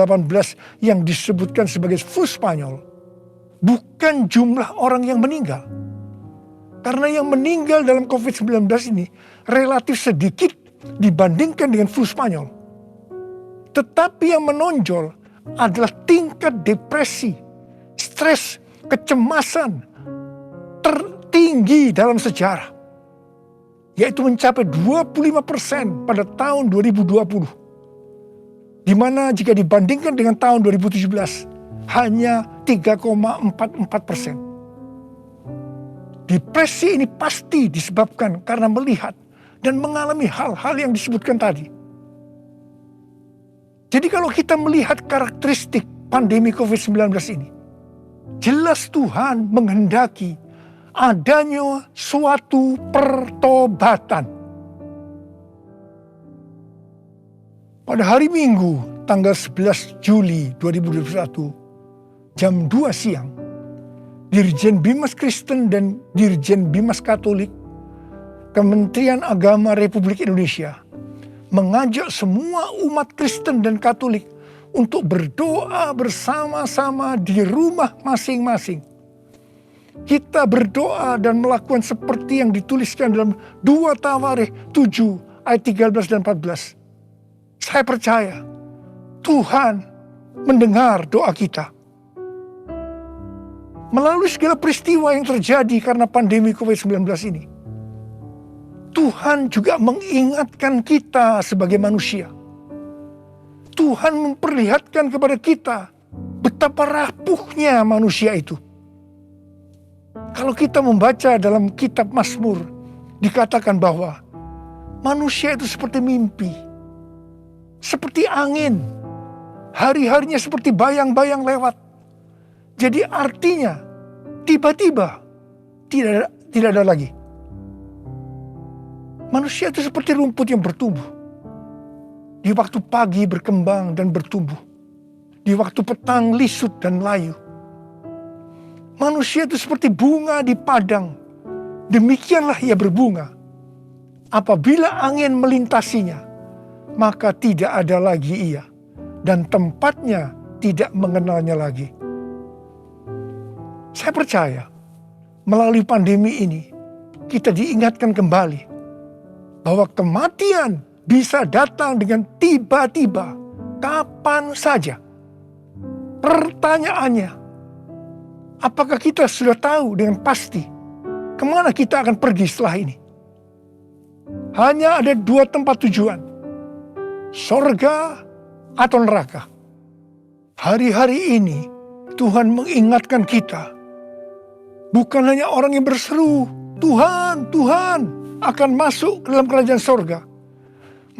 H: yang disebutkan sebagai flu Spanyol, bukan jumlah orang yang meninggal. Karena yang meninggal dalam COVID-19 ini relatif sedikit dibandingkan dengan flu Spanyol. Tetapi yang menonjol adalah tingkat depresi, stres, kecemasan tertinggi dalam sejarah, yaitu mencapai 25% pada tahun 2020. Di mana jika dibandingkan dengan tahun 2017 hanya 3,44%. Depresi ini pasti disebabkan karena melihat dan mengalami hal-hal yang disebutkan tadi. Jadi kalau kita melihat karakteristik pandemi COVID-19 ini, jelas Tuhan menghendaki adanya suatu pertobatan. Pada hari Minggu, tanggal 11 Juli 2021, jam 2 siang, Dirjen Bimas Kristen dan Dirjen Bimas Katolik, Kementerian Agama Republik Indonesia, mengajak semua umat Kristen dan Katolik untuk berdoa bersama-sama di rumah masing-masing. Kita berdoa dan melakukan seperti yang dituliskan dalam 2 Tawarikh 7 ayat 13 dan 14. Saya percaya Tuhan mendengar doa kita. Melalui segala peristiwa yang terjadi karena pandemi COVID-19 ini, Tuhan juga mengingatkan kita sebagai manusia. Tuhan memperlihatkan kepada kita betapa rapuhnya manusia itu. Kalau kita membaca dalam kitab Mazmur, dikatakan bahwa manusia itu seperti mimpi, seperti angin, hari-harinya seperti bayang-bayang lewat. Jadi artinya tiba-tiba tidak ada lagi. Manusia itu seperti rumput yang bertumbuh. Di waktu pagi berkembang dan bertumbuh. Di waktu petang lisut dan layu. Manusia itu seperti bunga di padang. Demikianlah ia berbunga. Apabila angin melintasinya, maka tidak ada lagi ia. Dan tempatnya tidak mengenalnya lagi. Saya percaya melalui pandemi ini kita diingatkan kembali bahwa kematian bisa datang dengan tiba-tiba, kapan saja. Pertanyaannya, apakah kita sudah tahu dengan pasti kemana kita akan pergi setelah ini? Hanya ada 2 tempat tujuan, sorga atau neraka. Hari-hari ini Tuhan mengingatkan kita, bukan hanya orang yang berseru, Tuhan, Tuhan, akan masuk ke dalam kerajaan sorga,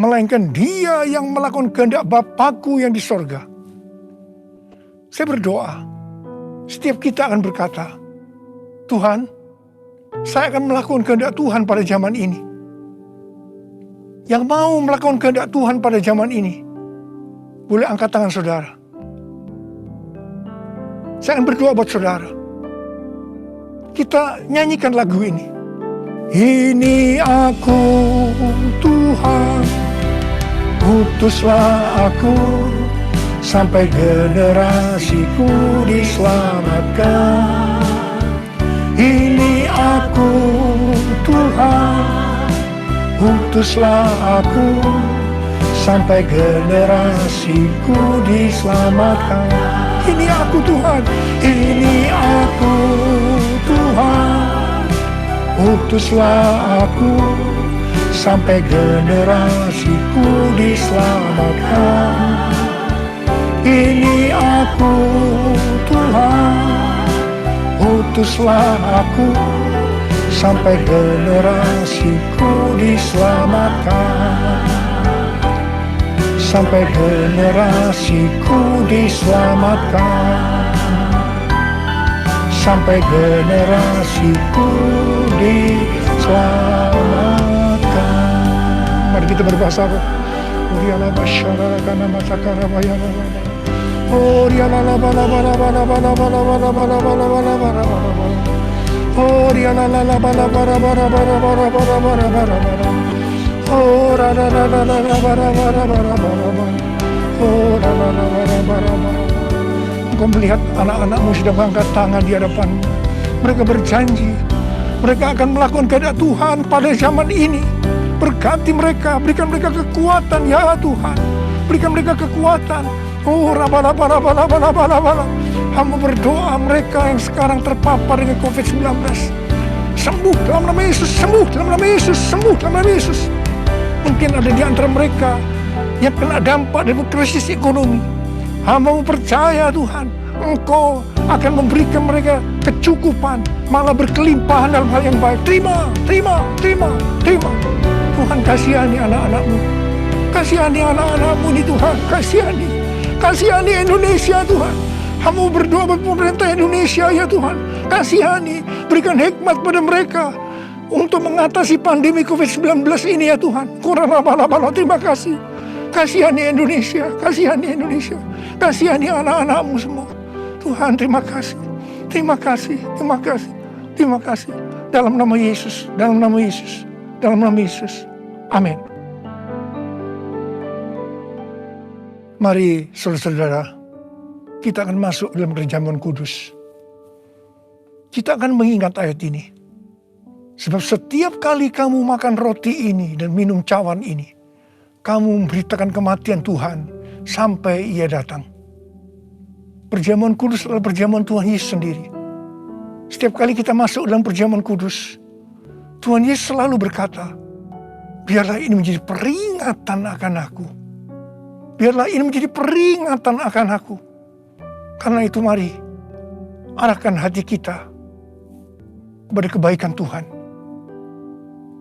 H: melainkan dia yang melakukan kehendak Bapakku yang di sorga. Saya berdoa, setiap kita akan berkata, Tuhan, saya akan melakukan kehendak Tuhan pada zaman ini. Yang mau melakukan kehendak Tuhan pada zaman ini, boleh angkat tangan saudara. Saya akan berdoa buat saudara. Kita nyanyikan lagu ini. Ini aku Tuhan, utuslah aku, sampai generasiku diselamatkan. Ini aku Tuhan, utuslah aku, sampai generasiku diselamatkan. Ini aku Tuhan, ini aku Tuhan, utuslah aku, sampai generasiku diselamatkan. Ini aku Tuhan, utuslah aku, sampai generasiku diselamatkan. Sampai generasiku diselamatkan. Sampai generasiku diselamatkan. Mari kita berbahasa. Oh, dia la la ba la ba la ba la ba la ba la ba la ba la ba la ba la ba la ba la ba. Oh, dia la la la ba la ba la ba la ba la ba la ba la ba la ba la ba. Oh, la la la la la la ba la ba la ba la ba la ba. Oh, la la la la la ba la ba. Engkau melihat anak-anakmu sedang mengangkat tangan di hadapanmu. Mereka berjanji, mereka akan melakukan kehendak Tuhan pada zaman ini. Berkati mereka, berikan mereka kekuatan ya Tuhan. Berikan mereka kekuatan. Oh, rabalabalabalabalabalabala. Hamba berdoa mereka yang sekarang terpapar dengan COVID-19. Sembuh dalam nama Yesus, sembuh dalam nama Yesus, sembuh dalam nama Yesus. Mungkin ada di antara mereka yang kena dampak dari krisis ekonomi. Hamba percaya Tuhan, Engkau akan memberikan mereka kecukupan, malah berkelimpahan dalam hal yang baik. Terima, terima, terima, terima. Tuhan kasihani anak-anakmu. Kasihani anak-anakmu ini Tuhan, kasihani. Kasihani Indonesia Tuhan. Hamba berdoa buat pemerintah Indonesia ya Tuhan. Kasihani, berikan hikmat pada mereka untuk mengatasi pandemi COVID-19 ini ya Tuhan. Terima kasih. Kasihani Indonesia, kasihani Indonesia. Kasihani anak-anakmu semua. Tuhan terima kasih. Terima kasih, terima kasih, terima kasih. Dalam nama Yesus, dalam nama Yesus, dalam nama Yesus. Amin. Mari saudara-saudara, kita akan masuk dalam perjamuan kudus. Kita akan mengingat ayat ini. Sebab setiap kali kamu makan roti ini dan minum cawan ini, kamu memberitakan kematian Tuhan sampai Ia datang. Perjamuan kudus adalah perjamuan Tuhan Yesus sendiri. Setiap kali kita masuk dalam perjamuan kudus, Tuhan Yesus selalu berkata, biarlah ini menjadi peringatan akan aku. Biarlah ini menjadi peringatan akan aku. Karena itu mari, arahkan hati kita kepada kebaikan Tuhan.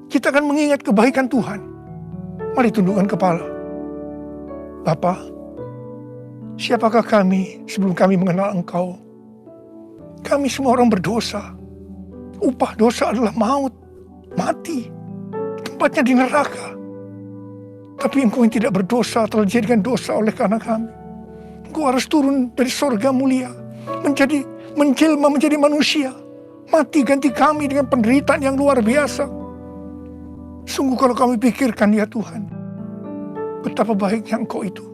H: Kita akan mengingat kebaikan Tuhan. Mari tundukkan kepala. Bapa, siapakah kami sebelum kami mengenal Engkau? Kami semua orang berdosa. Upah dosa adalah maut, mati. Tempatnya di neraka. Tapi Engkau yang tidak berdosa telah dijadikan dosa oleh karena kami. Engkau harus turun dari sorga mulia, menjelma menjadi manusia. Mati ganti kami dengan penderitaan yang luar biasa. Sungguh kalau kami pikirkan ya Tuhan, betapa baiknya Engkau itu.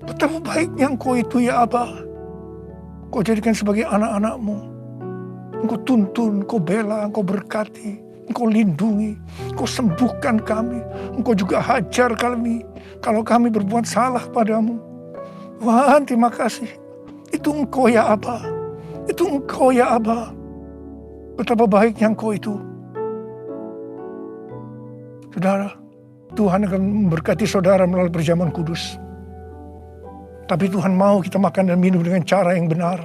H: Betapa baiknya Engkau itu ya Abba. Engkau jadikan sebagai anak-anak-Mu. Engkau tuntun, Engkau bela, Engkau berkati, Engkau lindungi, Engkau sembuhkan kami. Engkau juga hajar kami kalau kami berbuat salah padamu. Tuhan terima kasih. Itu Engkau ya Abba. Itu Engkau ya Abba. Betapa baiknya Engkau itu. Saudara, Tuhan akan memberkati saudara melalui perjamuan kudus. Tapi Tuhan mau kita makan dan minum dengan cara yang benar.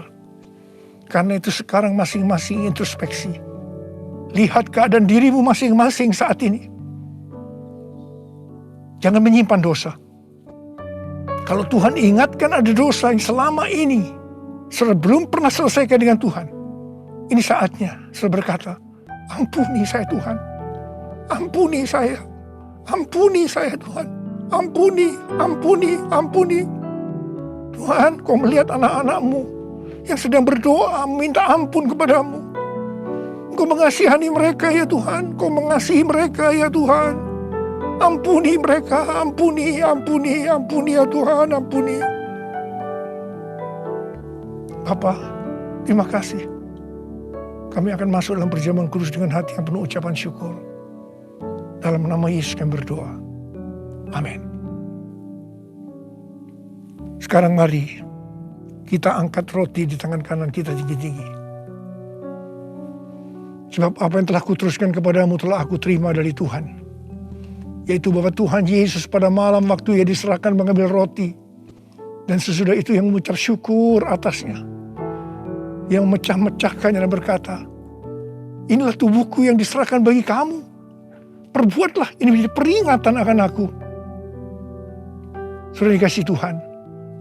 H: Karena itu sekarang masing-masing introspeksi. Lihat keadaan dirimu masing-masing saat ini. Jangan menyimpan dosa. Kalau Tuhan ingatkan ada dosa yang selama ini saudara belum pernah selesaikan dengan Tuhan, ini saatnya saudara berkata, ampuni saya Tuhan. Ampuni saya. Ampuni saya Tuhan. Ampuni, ampuni, ampuni. Tuhan, Kau melihat anak-anak-Mu yang sedang berdoa minta ampun kepadamu. Kau mengasihani mereka ya Tuhan. Kau mengasihi mereka ya Tuhan. Ampuni mereka, ampuni, ampuni, ampuni ya Tuhan, ampuni. Bapa, terima kasih. Kami akan masuk dalam perjamuan kudus dengan hati yang penuh ucapan syukur. Dalam nama Yesus kami berdoa. Amin. Sekarang mari kita angkat roti di tangan kanan kita tinggi-tinggi. Sebab apa yang telah kuteruskan kepadamu telah aku terima dari Tuhan. Yaitu bahwa Tuhan Yesus pada malam waktu Ia diserahkan mengambil roti. Dan sesudah itu yang mengucap syukur atasnya. Yang memecah-mecahkannya dan berkata, inilah tubuhku yang diserahkan bagi kamu. Perbuatlah ini menjadi peringatan akan aku. Sudah dikasih Tuhan.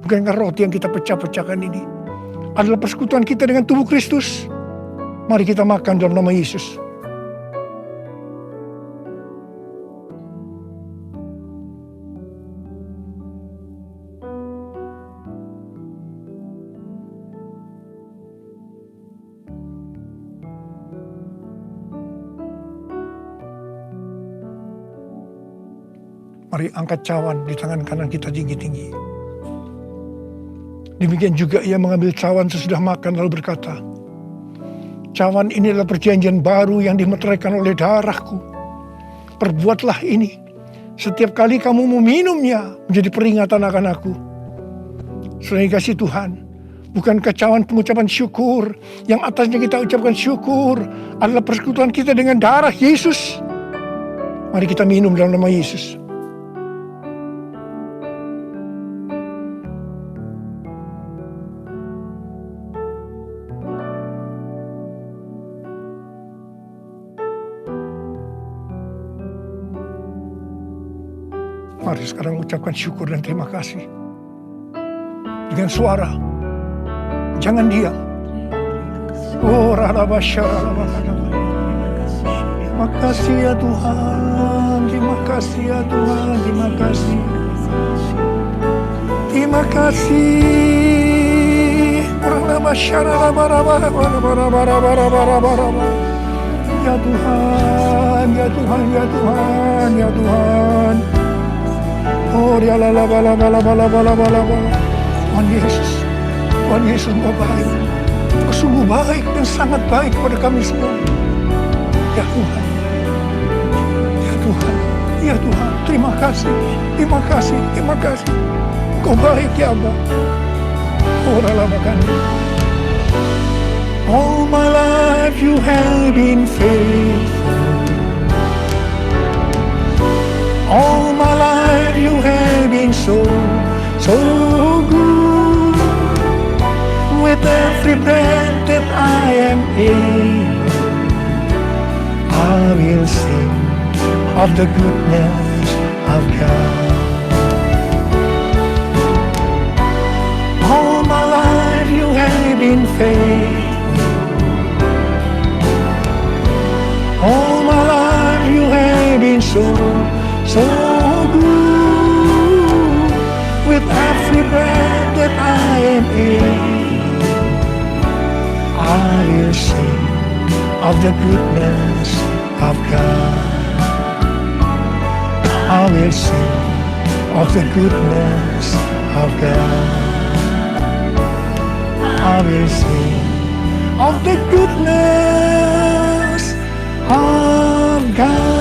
H: Bukankah roti yang kita pecah-pecahkan ini adalah persekutuan kita dengan tubuh Kristus? Mari kita makan dalam nama Yesus. Mari angkat cawan di tangan kanan kita tinggi-tinggi. Demikian juga ia mengambil cawan sesudah makan lalu berkata, cawan ini adalah perjanjian baru yang dimeteraikan oleh darahku. Perbuatlah ini setiap kali kamu meminumnya menjadi peringatan akan aku. Saudara kasih Tuhan, bukankah cawan pengucapan syukur yang atasnya kita ucapkan syukur adalah persekutuan kita dengan darah Yesus? Mari kita minum dalam nama Yesus. Mari sekarang ucapkan syukur dan terima kasih. Dengan suara. Jangan diam. Oh, terima kasih ya Tuhan. Terima kasih ya Tuhan. Terima kasih. Terima kasih. Ya Tuhan, ya Tuhan, ya Tuhan, ya Tuhan. Oh, ya la la la la la la la la la. Tuhan Yesus, Tuhan Yesus Engkau baik. Engkau sungguh baik dan sangat baik kepada kami semua. Ya Tuhan, ya Tuhan, ya Tuhan. Terima kasih, terima kasih, terima kasih. Engkau baik ya Abba. Oh, makan. All my life you have been faithful. All my life you have been so good. With every breath that I am able, I will sing of the goodness of God. All my life you have been faithful. All my life you have been so good. With every breath that I am able, I will sing of the goodness of God. I will sing of the goodness of God. I will sing of the goodness of God.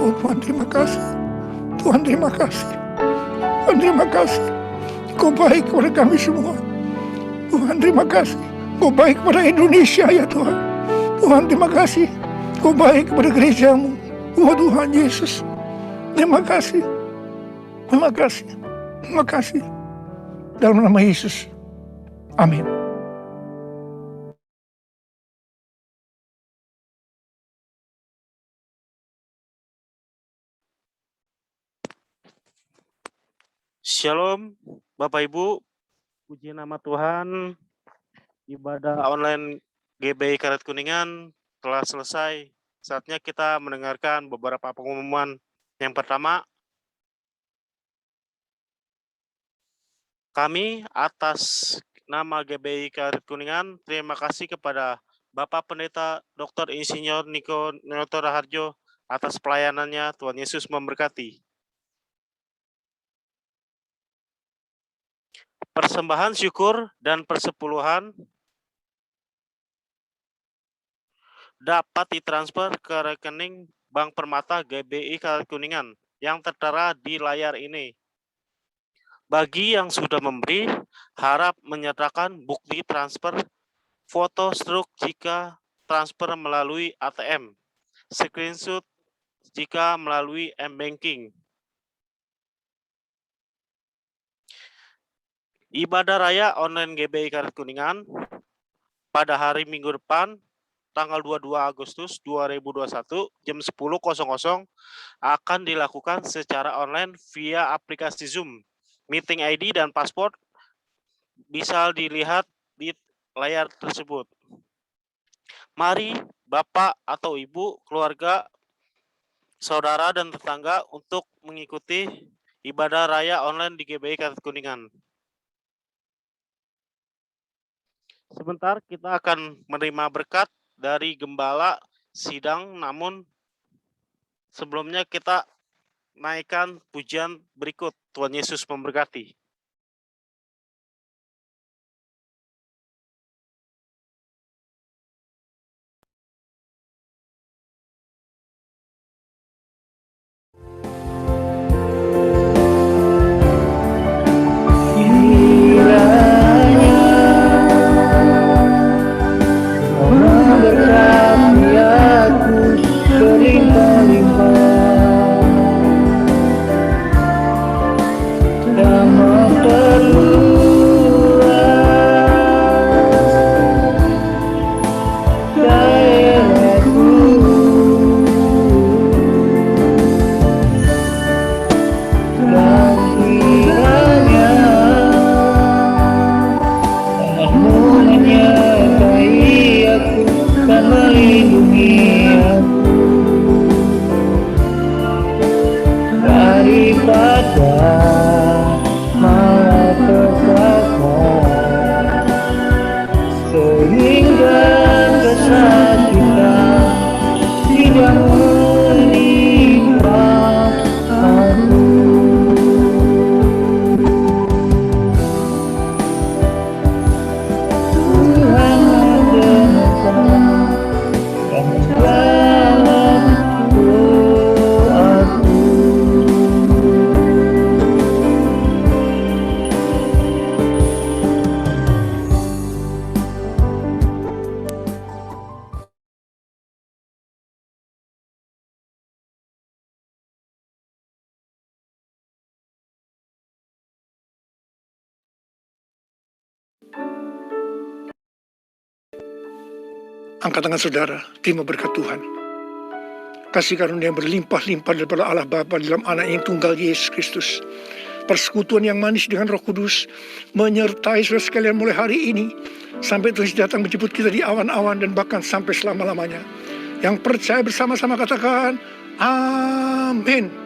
H: Oh Tuhan, terima kasih. Tuhan, terima kasih. Tuhan, terima kasih. Kau baik kepada kami semua. Tuhan, terima kasih. Kau baik kepada Indonesia ya Tuhan. Tuhan, terima kasih. Kau baik kepada gerejamu. Oh Tuhan Yesus, terima kasih. Terima kasih. Terima kasih. Dalam nama Yesus. Amin.
I: Shalom, Bapak Ibu. Puji nama Tuhan. Ibadah online GBI Karet Kuningan telah selesai. Saatnya kita mendengarkan beberapa pengumuman. Yang pertama, kami atas nama GBI Karet Kuningan terima kasih kepada Bapak Pendeta Dr. Insinyur Niko Noto Raharjo atas pelayanannya. Tuhan Yesus memberkati. Persembahan syukur dan persepuluhan dapat ditransfer ke rekening Bank Permata GBI Karet Kuningan yang tertera di layar ini. Bagi yang sudah memberi, harap menyertakan bukti transfer, foto struk jika transfer melalui ATM, screenshot jika melalui M-Banking. Ibadah Raya online GBI Karet Kuningan pada hari Minggu depan, tanggal 22 Agustus 2021, jam 10.00 akan dilakukan secara online via aplikasi Zoom. Meeting ID dan paspor bisa dilihat di layar tersebut. Mari Bapak atau Ibu, keluarga, saudara, dan tetangga untuk mengikuti ibadah raya online di GBI Karet Kuningan. Sebentar kita akan menerima berkat dari Gembala Sidang, namun sebelumnya kita naikkan pujian berikut. Tuhan Yesus memberkati.
H: Angkat tangan saudara, terima berkat Tuhan. Kasih karunia yang berlimpah-limpah daripada Allah Bapa dalam anak yang tunggal Yesus Kristus. Persekutuan yang manis dengan Roh Kudus menyertai saudara sekalian mulai hari ini sampai terus datang menjemput kita di awan-awan dan bahkan sampai selama-lamanya. Yang percaya bersama-sama katakan, amin.